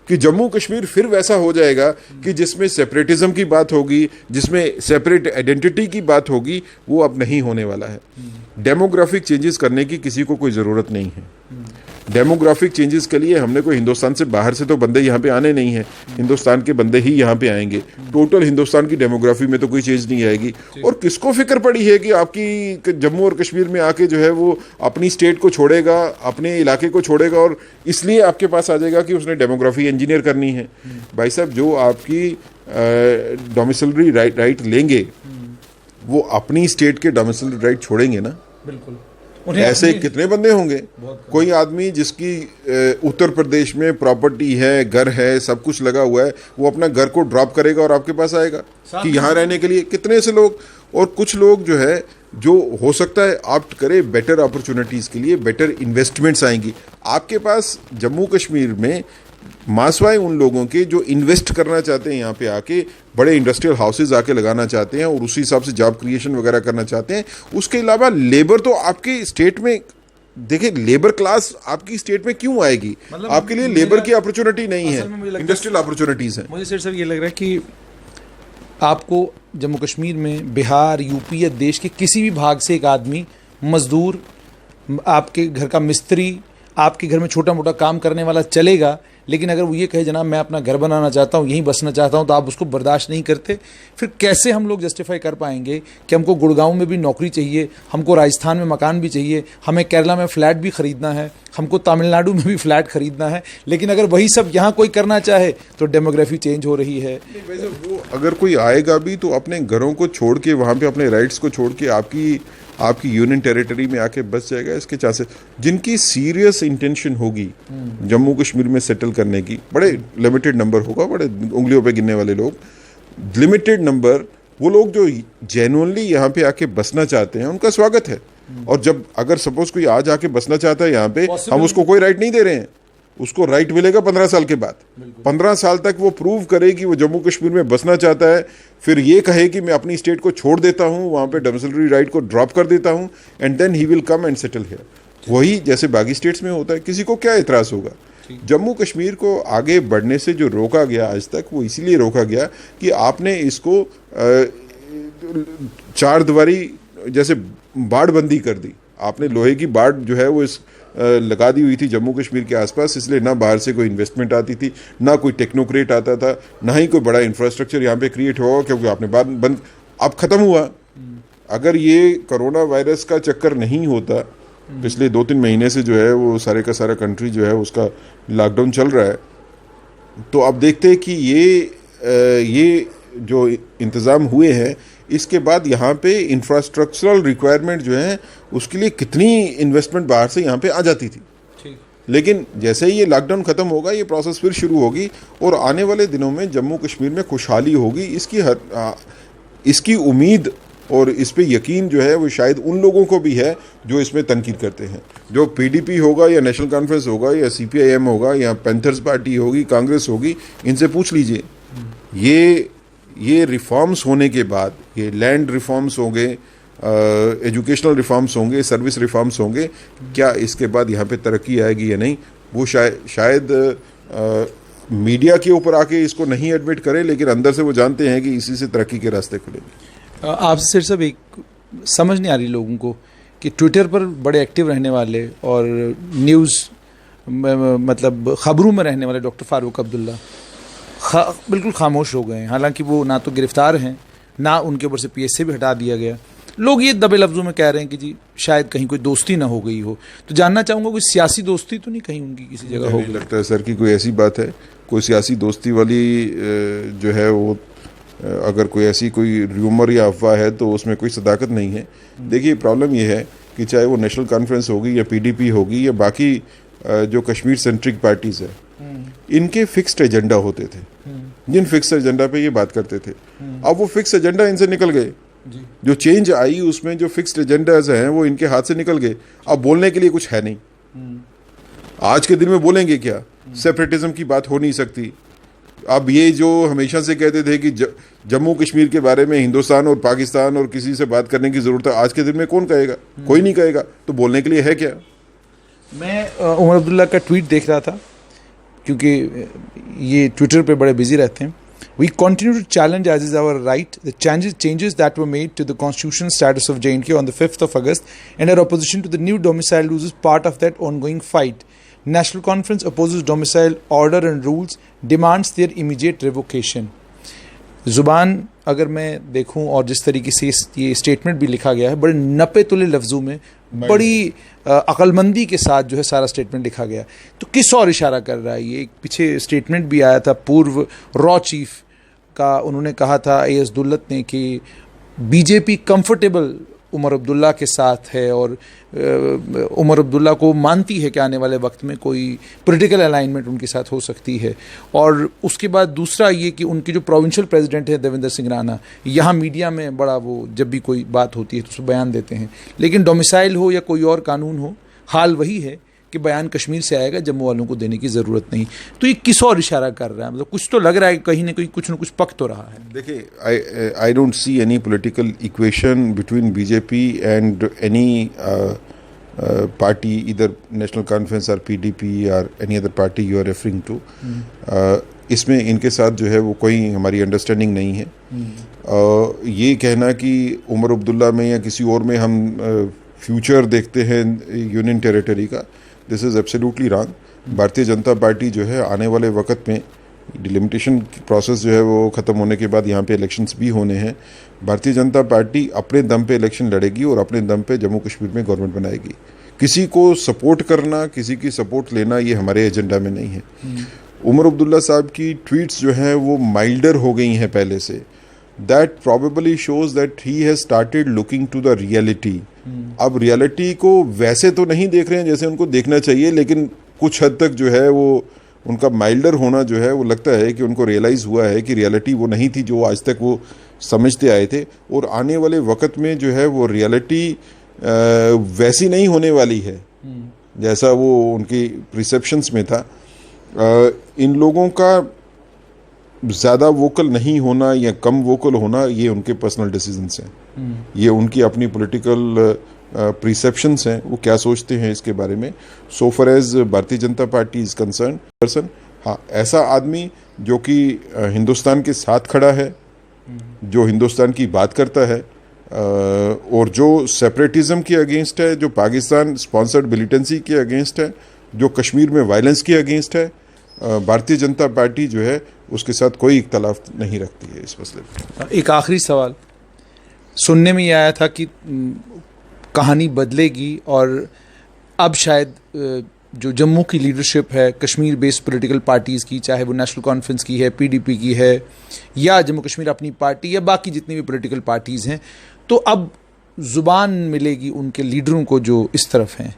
Speaker 2: कि जम्मू कश्मीर फिर वैसा हो जाएगा कि जिसमें सेपरेटिज्म की बात होगी, जिसमें सेपरेट आइडेंटिटी की बात होगी, वो अब नहीं होने वाला है। डेमोग्राफिक चेंजेस करने की किसी को कोई ज़रूरत नहीं है। डेमोग्राफिक चेंजेस के लिए हमने कोई हिंदुस्तान से बाहर से तो बंदे यहाँ पे आने नहीं हैं, हिंदुस्तान के बंदे ही यहाँ पे आएंगे। टोटल हिंदुस्तान की डेमोग्राफी में तो कोई चेंज नहीं आएगी। और किसको फिक्र पड़ी है कि आपकी जम्मू और कश्मीर में आके जो है वो अपनी स्टेट को छोड़ेगा, अपने इलाके को छोड़ेगा, और इसलिए आपके पास आ जाएगा कि उसने डेमोग्राफी इंजीनियर करनी है। भाई साहब, जो आपकी डोमिसिलरी राइट लेंगे वो अपनी स्टेट के डोमिसिलरी राइट छोड़ेंगे ना।
Speaker 1: बिल्कुल।
Speaker 2: ऐसे कितने बंदे होंगे? कोई आदमी जिसकी उत्तर प्रदेश में प्रॉपर्टी है, घर है, सब कुछ लगा हुआ है, वो अपना घर को ड्रॉप करेगा और आपके पास आएगा कि यहाँ रहने के लिए। कितने से लोग, और कुछ लोग जो है जो हो सकता है ऑप्ट करे बेटर अपॉर्चुनिटीज़ के लिए, बेटर इन्वेस्टमेंट्स आएंगी आपके पास। जम्मू कश्मीर में मासवाए उन लोगों के जो इन्वेस्ट करना चाहते हैं, यहाँ पे आके बड़े इंडस्ट्रियल हाउसेज आके लगाना चाहते हैं और उसी हिसाब से जॉब क्रिएशन वगैरह करना चाहते हैं। उसके अलावा लेबर तो आपके स्टेट में, देखिए लेबर क्लास आपकी स्टेट में क्यों आएगी? मतलब आपके लिए लेबर की अपॉर्चुनिटी नहीं है, इंडस्ट्रियल अपॉर्चुनिटीज हैं।
Speaker 1: मुझे सिर्फ ये लग रहा है कि आपको जम्मू कश्मीर में बिहार, यूपी या देश के किसी भी भाग से एक आदमी, मजदूर, आपके घर का मिस्त्री, आपके घर में छोटा मोटा काम करने वाला चलेगा, लेकिन अगर वो ये कहे जनाब मैं अपना घर बनाना चाहता हूँ, यहीं बसना चाहता हूँ, तो आप उसको बर्दाश्त नहीं करते। फिर कैसे हम लोग जस्टिफाई कर पाएंगे कि हमको गुड़गांव में भी नौकरी चाहिए, हमको राजस्थान में मकान भी चाहिए, हमें केरला में फ्लैट भी ख़रीदना है, हमको तमिलनाडु में भी फ्लैट ख़रीदना है, लेकिन अगर वही सब यहाँ कोई करना चाहे तो डेमोग्राफी चेंज हो रही है।
Speaker 2: वैसे वो अगर कोई आएगा भी तो अपने घरों को छोड़ के, वहाँ पर अपने राइट्स को छोड़ के आपकी यूनियन टेरिटरी में आके बस जाएगा। इसके चांसेस, जिनकी सीरियस इंटेंशन होगी जम्मू कश्मीर में सेटल करने की, बड़े लिमिटेड नंबर होगा, बड़े उंगलियों पे गिनने वाले लोग, लिमिटेड नंबर, वो लोग जो जेन्युइनली यहाँ पे आके बसना चाहते हैं उनका स्वागत है। और जब अगर सपोज कोई आज आके बसना चाहता है यहाँ पे, हम उसको कोई राइट नहीं दे रहे हैं, उसको राइट मिलेगा 15 साल के बाद। 15 साल तक वो प्रूव करे कि वो जम्मू कश्मीर में बसना चाहता है, फिर ये कहे कि मैं अपनी स्टेट को छोड़ देता हूँ, वहाँ पे डोमिसिलरी राइट को ड्रॉप कर देता हूँ, and then he will come and settle here. वही जैसे बाकी स्टेट्स में होता है, किसी को क्या एतराज़ होगा? जम्मू कश्मीर को आगे बढ़ने से जो रोका गया आज तक, वो इसीलिए रोका गया कि आपने इसको चार दीवारी जैसे बाड़बंदी कर दी। आपने लोहे की बाट जो है वो लगा दी हुई थी जम्मू कश्मीर के आसपास, इसलिए ना बाहर से कोई इन्वेस्टमेंट आती थी, ना कोई टेक्नोक्रेट आता था, ना ही कोई बड़ा इंफ्रास्ट्रक्चर यहाँ पे क्रिएट हुआ, क्योंकि आपने बात बंद अब ख़त्म हुआ। अगर ये कोरोना वायरस का चक्कर नहीं होता, पिछले 2-3 महीने से जो है वो सारे का सारा कंट्री जो है उसका लॉकडाउन चल रहा है, तो अब देखते हैं कि ये जो इंतज़ाम हुए हैं इसके बाद यहाँ पे इंफ्रास्ट्रक्चरल रिक्वायरमेंट जो है उसके लिए कितनी इन्वेस्टमेंट बाहर से यहाँ पे आ जाती थी। लेकिन जैसे ही ये लॉकडाउन ख़त्म होगा ये प्रोसेस फिर शुरू होगी और आने वाले दिनों में जम्मू कश्मीर में खुशहाली होगी, इसकी उम्मीद और इस पे यकीन जो है वो शायद उन लोगों को भी है जो इसमें तनकीद करते हैं। जो पीडीपी होगा या नेशनल कॉन्फ्रेंस होगा या सीपीआईएम होगा या पैंथर्स पार्टी होगी, कांग्रेस होगी, इनसे पूछ लीजिए, ये रिफॉर्म्स होने के बाद, ये लैंड रिफॉर्म्स होंगे, एजुकेशनल रिफॉर्म्स होंगे, सर्विस रिफॉर्म्स होंगे, क्या इसके बाद यहाँ पे तरक्की आएगी या नहीं, वो शायद मीडिया के ऊपर आके इसको नहीं एडमिट करें, लेकिन अंदर से वो जानते हैं कि इसी से तरक्की के रास्ते खुलेंगे।
Speaker 1: आपसे सिर साहब एक समझ नहीं आ रही लोगों को कि ट्विटर पर बड़े एक्टिव रहने वाले और न्यूज़ मतलब ख़बरों में रहने वाले डॉक्टर फारूक अब्दुल्ला बिल्कुल खामोश हो गए हैं। हालांकि वो ना तो गिरफ्तार हैं, ना उनके ऊपर से पीएस से भी हटा दिया गया। लोग ये दबे लफ्ज़ों में कह रहे हैं कि जी शायद कहीं कोई दोस्ती ना हो गई हो। तो जानना चाहूँगा कोई सियासी दोस्ती तो नहीं कहीं उनकी किसी जगह हो गई?
Speaker 2: लगता है सर कि कोई ऐसी बात है, कोई सियासी दोस्ती वाली जो है वो, अगर कोई ऐसी कोई र्यूमर या अफवाह है तो उसमें कोई सदाकत नहीं है। देखिए प्रॉब्लम ये है कि चाहे वो नेशनल कॉन्फ्रेंस होगी या पीडीपी होगी या बाकी जो कश्मीर सेंट्रिक पार्टीज है, इनके फिक्स्ड एजेंडा होते थे, जिन फिक्स्ड एजेंडा पे ये बात करते थे। अब वो फिक्स्ड एजेंडा इनसे निकल गए, जो चेंज आई उसमें जो फिक्स्ड एजेंडाज हैं वो इनके हाथ से निकल गए। अब बोलने के लिए कुछ है नहीं। आज के दिन में बोलेंगे क्या? सेपरेटिज्म की बात हो नहीं सकती। अब ये जो हमेशा से कहते थे कि जम्मू कश्मीर के बारे में हिंदुस्तान और पाकिस्तान और किसी से बात करने की जरूरत है, आज के दिन में कौन कहेगा? कोई नहीं कहेगा। तो बोलने के लिए है क्या?
Speaker 1: मैं उमर अब्दुल्ला का ट्वीट देख रहा था, क्योंकि ये ट्विटर पे बड़े बिजी रहते हैं। We continue to challenge, as is our right, the changes that were made to the constitutional status of J&K on the 5th of August, and our opposition to the new domicile rules is part of that ongoing fight. National Conference opposes domicile order and rules, demands their immediate revocation. ज़ुबान अगर मैं देखूं और जिस तरीके से ये statement भी लिखा गया है, बड़े नपे तुले लफ्ज़ों में बड़ी अक्लमंदी के साथ जो है सारा स्टेटमेंट लिखा गया। तो किस और इशारा कर रहा है ये? एक पीछे स्टेटमेंट भी आया था पूर्व रॉ चीफ का, उन्होंने कहा था ए.एस. दुल्लत ने कि बीजेपी कंफर्टेबल उमर अब्दुल्ला के साथ है और उमर अब्दुल्ला को मानती है कि आने वाले वक्त में कोई पॉलिटिकल अलाइनमेंट उनके साथ हो सकती है। और उसके बाद दूसरा ये कि उनके जो प्रोविंशियल प्रेसिडेंट है देवेंद्र सिंह राणा, यहाँ मीडिया में बड़ा वो जब भी कोई बात होती है तो उसको बयान देते हैं, लेकिन डोमिसाइल हो या कोई और कानून हो, हाल वही है कि बयान कश्मीर से आएगा, जम्मू वालों को देने की ज़रूरत नहीं। तो ये किस और इशारा कर रहा है? मतलब कुछ तो लग रहा है कि कहीं ना कहीं कुछ न कुछ पक तो रहा है।
Speaker 2: देखिए, I don't see any political equation between BJP and any party, इधर नेशनल कॉन्फ्रेंस और पीडीपी और any other party you are referring to. इसमें इनके साथ जो है वो कोई हमारी अंडरस्टैंडिंग नहीं है। ये कहना कि उमर अब्दुल्ला में या किसी और में हम फ्यूचर देखते हैं यूनियन टेरिटरी का, दिस इज़ एब्सोल्युटली रॉन्ग। भारतीय जनता पार्टी जो है आने वाले वक्त में डिलिमिटेशन प्रोसेस जो है वो ख़त्म होने के बाद यहाँ पे इलेक्शंस भी होने हैं। भारतीय जनता पार्टी अपने दम पे इलेक्शन लड़ेगी और अपने दम पे जम्मू कश्मीर में गवर्नमेंट बनाएगी। किसी को सपोर्ट करना, किसी की सपोर्ट लेना, ये हमारे एजेंडा में नहीं है। उमर अब्दुल्ला साहब की ट्वीट्स जो हैं वो माइल्डर हो गई हैं पहले से। That probably shows that he has started looking to the reality. अब रियलिटी को वैसे तो नहीं देख रहे हैं जैसे उनको देखना चाहिए, लेकिन कुछ हद तक जो है वो उनका माइल्डर होना जो है वो लगता है कि उनको रियलाइज़ हुआ है कि रियलिटी वो नहीं थी जो आज तक वो समझते आए थे। और आने वाले वक्त में जो है वो रियलिटी वैसी नहीं होने वाली है जैसा वो उनकी प्रिसेप्शंस में था। इन लोगों का ज़्यादा वोकल नहीं होना या कम वोकल होना ये उनके पर्सनल डिसीजंस हैं, ये उनकी अपनी पॉलिटिकल प्रिसेप्शंस हैं, वो क्या सोचते हैं इसके बारे में। सो फॉर एज भारतीय Janata party is concern person, हाँ, ऐसा आदमी जो कि हिंदुस्तान के साथ खड़ा है, जो हिंदुस्तान की बात करता है, और जो सेपरेटिज्म के अगेंस्ट है, जो पाकिस्तान स्पॉन्सर्ड मिलिटेंसी के अगेंस्ट है, जो कश्मीर में वायलेंस के अगेंस्ट है, भारतीय जनता पार्टी जो है उसके साथ कोई इख्तलाफ नहीं रखती है इस मसले पर।
Speaker 1: एक आखिरी सवाल, सुनने में ये आया था कि कहानी बदलेगी और अब शायद जो जम्मू की लीडरशिप है कश्मीर बेस्ड पॉलिटिकल पार्टीज़ की, चाहे वो नेशनल कॉन्फ्रेंस की है, पीडीपी की है, या जम्मू कश्मीर अपनी पार्टी, या बाकी जितनी भी पॉलिटिकल पार्टीज़ हैं, तो अब ज़ुबान मिलेगी उनके लीडरों को जो इस तरफ हैं।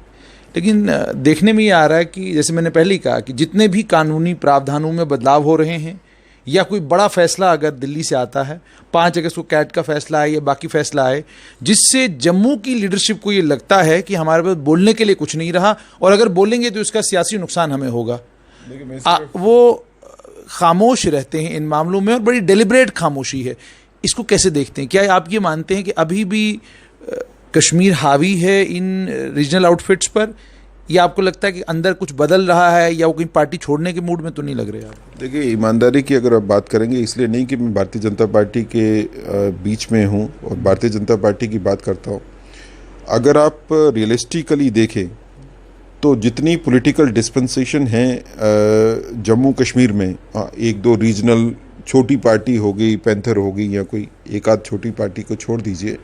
Speaker 1: लेकिन देखने में ये आ रहा है कि जैसे मैंने पहले ही कहा कि जितने भी कानूनी प्रावधानों में बदलाव हो रहे हैं, या कोई बड़ा फैसला अगर दिल्ली से आता है, 5 अगस्त को कैट का फैसला आए या बाकी फैसला आए, जिससे जम्मू की लीडरशिप को ये लगता है कि हमारे पास बोलने के लिए कुछ नहीं रहा, और अगर बोलेंगे तो इसका सियासी नुकसान हमें होगा, वो खामोश रहते हैं इन मामलों में, और बड़ी डेलिब्रेट खामोशी है। इसको कैसे देखते हैं? क्या आप ये मानते हैं कि अभी भी कश्मीर हावी है इन रीजनल आउटफिट्स पर, या आपको लगता है कि अंदर कुछ बदल रहा है, या वो कहीं पार्टी छोड़ने के मूड में तो नहीं लग रहे आप?
Speaker 2: देखिए, ईमानदारी की अगर आप बात करेंगे, इसलिए नहीं कि मैं भारतीय जनता पार्टी के बीच में हूं और भारतीय जनता पार्टी की बात करता हूं, अगर आप रियलिस्टिकली देखें तो जितनी पॉलिटिकल डिस्पेंसेशन है जम्मू कश्मीर में, एक दो रीजनल छोटी पार्टी हो गई, पैंथर हो गई, या कोई एक आध छोटी पार्टी को छोड़ दीजिए,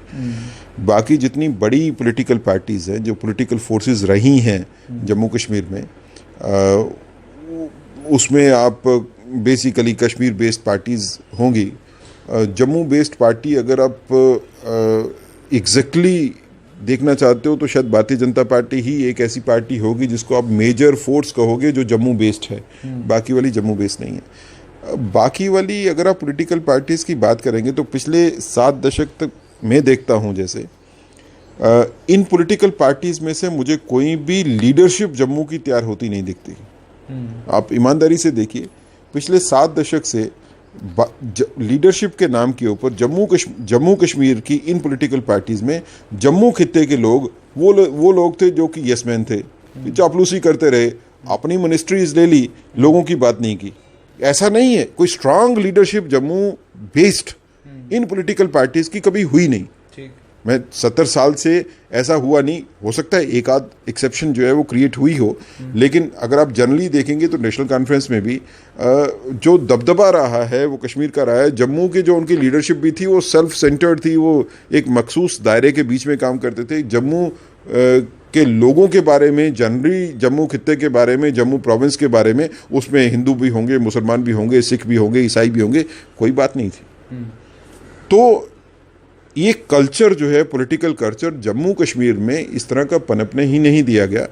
Speaker 2: बाकी जितनी बड़ी पॉलिटिकल पार्टीज़ हैं, जो पॉलिटिकल फोर्सेस रही हैं जम्मू कश्मीर में, उसमें आप बेसिकली कश्मीर बेस्ड पार्टीज़ होंगी। जम्मू बेस्ड पार्टी अगर आप एग्जैक्टली देखना चाहते हो तो शायद भारतीय जनता पार्टी ही एक ऐसी पार्टी होगी जिसको आप मेजर फोर्स कहोगे जो जम्मू बेस्ड है, बाकी वाली जम्मू बेस्ड नहीं है। बाकी वाली अगर आप पॉलिटिकल पार्टीज़ की बात करेंगे तो पिछले 7 दशक तक मैं देखता हूं, जैसे इन पॉलिटिकल पार्टीज़ में से मुझे कोई भी लीडरशिप जम्मू की तैयार होती नहीं दिखती। आप ईमानदारी से देखिए, पिछले 7 दशक से लीडरशिप के नाम के ऊपर जम्मू कश्मीर की इन पॉलिटिकल पार्टीज़ में जम्मू खित्ते के लोग वो लोग थे जो कि यस मैन थे, चापलूसी करते रहे, अपनी मिनिस्ट्रीज ले ली, लोगों की बात नहीं की। ऐसा नहीं है, कोई strong leadership Jammu based in political parties की कभी हुई नहीं। मैं 70 साल से ऐसा हुआ नहीं, हो सकता है एक आध एक्सेप्शन जो है वो क्रिएट हुई हो, लेकिन अगर आप जनरली देखेंगे तो नेशनल कॉन्फ्रेंस में भी जो दबदबा रहा है वो कश्मीर का रहा है। जम्मू की जो उनकी लीडरशिप भी थी वो सेल्फ सेंटर्ड थी, वो एक मखसूस दायरे के बीच में काम करते थे। जम्मू के लोगों के बारे में, जनरली जम्मू खित्ते के बारे में, जम्मू प्रोविंस के बारे में, उसमें हिंदू भी होंगे, मुसलमान भी होंगे, सिख भी होंगे, ईसाई भी होंगे, कोई बात नहीं थी। तो ये कल्चर जो है, पॉलिटिकल कल्चर जम्मू कश्मीर में इस तरह का पनपने ही नहीं दिया गया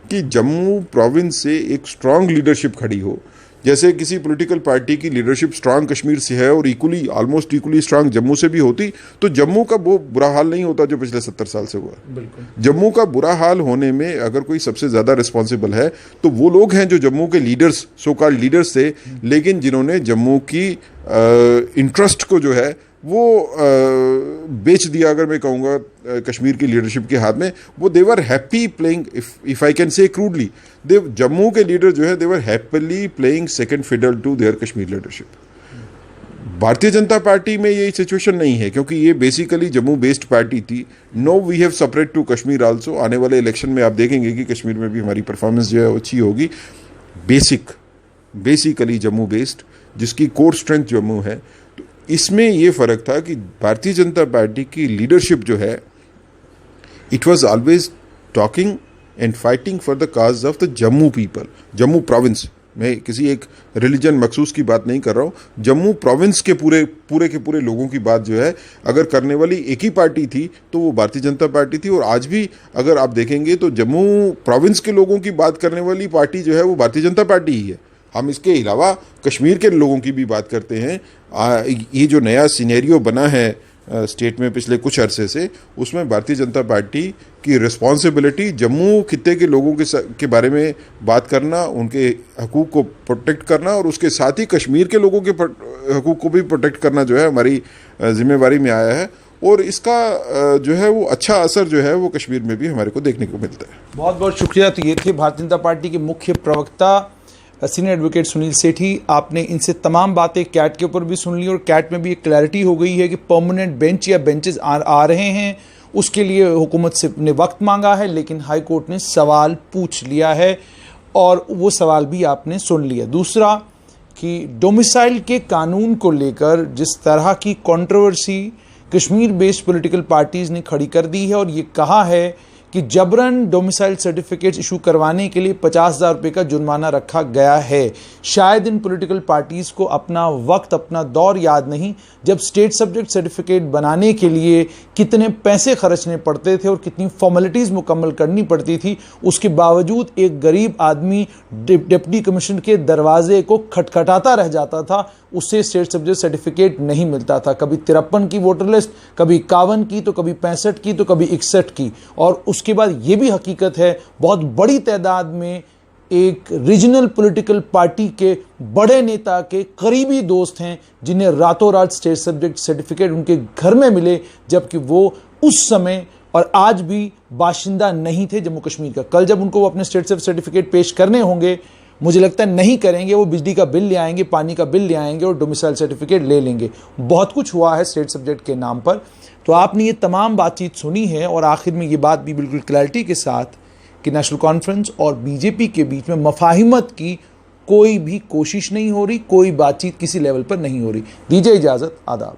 Speaker 2: कि जम्मू प्रोविंस से एक स्ट्रांग लीडरशिप खड़ी हो। जैसे किसी पॉलिटिकल पार्टी की लीडरशिप स्ट्रांग कश्मीर से है और ऑलमोस्ट इक्वली स्ट्रांग जम्मू से भी होती, तो जम्मू का वो बुरा हाल नहीं होता जो पिछले 70 साल से हुआ। जम्मू का बुरा हाल होने में अगर कोई सबसे ज़्यादा रिस्पॉन्सिबल है तो वो लोग हैं जो जम्मू के लीडर्स, सो कॉल्ड लीडर्स थे, लेकिन जिन्होंने जम्मू की इंटरेस्ट को जो है वो बेच दिया, अगर मैं कहूँगा कश्मीर की लीडरशिप के हाथ में। वो they were happy playing, if I can say crudely, Jammu के लीडर जो है they were happily playing second fiddle to their Kashmir leadership. Bharatiya Janata party में ये सिचुएशन नहीं है, क्योंकि ये बेसिकली जम्मू बेस्ड पार्टी थी। No, we have separate to Kashmir also. आने वाले इलेक्शन में आप देखेंगे कि कश्मीर में भी हमारी परफॉर्मेंस जो है अच्छी होगी। बेसिकली जम्मू बेस्ड, जिसकी कोर स्ट्रेंथ जम्मू है। तो इसमें ये फ़र्क था कि भारतीय जनता पार्टी की लीडरशिप जो है, it was always talking and fighting for the cause of the Jammu people, Jammu province. मैं किसी एक रिलीजन मखसूस की बात नहीं कर रहा हूँ, जम्मू प्रोविंस के पूरे लोगों की बात जो है अगर करने वाली एक ही पार्टी थी तो वो भारतीय जनता पार्टी थी। और आज भी अगर आप देखेंगे तो जम्मू प्रोविंस के लोगों की बात करने वाली पार्टी जो है वो भारतीय जनता पार्टी ही है। हम इसके अलावा कश्मीर के लोगों की भी बात करते हैं। ये जो नया सिनेरियो बना है स्टेट में पिछले कुछ अरसे से, उसमें भारतीय जनता पार्टी की रिस्पॉन्सिबिलिटी जम्मू खित्ते के लोगों के बारे में बात करना, उनके हकूक़ को प्रोटेक्ट करना, और उसके साथ ही कश्मीर के लोगों के हकूक़ को भी प्रोटेक्ट करना जो है हमारी जिम्मेवारी में आया है। और इसका जो है वो अच्छा असर जो है वो कश्मीर में भी हमारे को देखने को मिलता है।
Speaker 1: बहुत बहुत शुक्रिया। तो ये थे भारतीय जनता पार्टी के मुख्य प्रवक्ता सीनियर एडवोकेट सुनील सेठी, आपने इनसे तमाम बातें कैट के ऊपर भी सुन ली और कैट में भी एक क्लैरिटी हो गई है कि परमानेंट बेंच या बेंचेस आ रहे हैं। उसके लिए हुकूमत से ने वक्त मांगा है, लेकिन हाई कोर्ट ने सवाल पूछ लिया है और वो सवाल भी आपने सुन लिया। दूसरा कि डोमिसाइल के कानून को लेकर जिस तरह की controversy Kashmir based political parties ने खड़ी कर दी है और ये कहा है कि जबरन डोमिसाइल सर्टिफिकेट्स इशू करवाने के लिए 50,000 रुपये का जुर्माना रखा गया है। शायद इन पॉलिटिकल पार्टीज़ को अपना वक्त, अपना दौर याद नहीं जब स्टेट सब्जेक्ट सर्टिफिकेट बनाने के लिए कितने पैसे खर्चने पड़ते थे और कितनी फॉर्मेलिटीज़ मुकम्मल करनी पड़ती थी। उसके बावजूद एक गरीब आदमी डिप्टी कमिश्नर के दरवाजे को खटखटाता रह जाता था, उससे स्टेट सब्जेक्ट सर्टिफिकेट नहीं मिलता था। कभी 53 की वोटर लिस्ट, कभी 51 की, तो कभी 65 की, तो कभी 61 की। और उसके बाद ये भी हकीकत है बहुत बड़ी तादाद में एक रीजनल पॉलिटिकल पार्टी के बड़े नेता के करीबी दोस्त हैं जिन्हें रातों रात स्टेट सब्जेक्ट सर्टिफिकेट उनके घर में मिले, जबकि वो उस समय और आज भी बाशिंदा नहीं थे जम्मू कश्मीर का। कल जब उनको वो अपने स्टेट सब्जेक्ट सर्टिफिकेट पेश करने होंगे, मुझे लगता है नहीं करेंगे, वो बिजली का बिल ले आएंगे, पानी का बिल ले आएंगे और डोमिसाइल सर्टिफिकेट ले लेंगे। बहुत कुछ हुआ है स्टेट सब्जेक्ट के नाम पर। तो आपने ये तमाम बातचीत सुनी है और आखिर में ये बात भी बिल्कुल क्लैरिटी के साथ कि नेशनल कॉन्फ्रेंस और बीजेपी के बीच में मफाहिमत की कोई भी कोशिश नहीं हो रही, कोई बातचीत किसी लेवल पर नहीं हो रही। दीजिए इजाज़त, आदाब।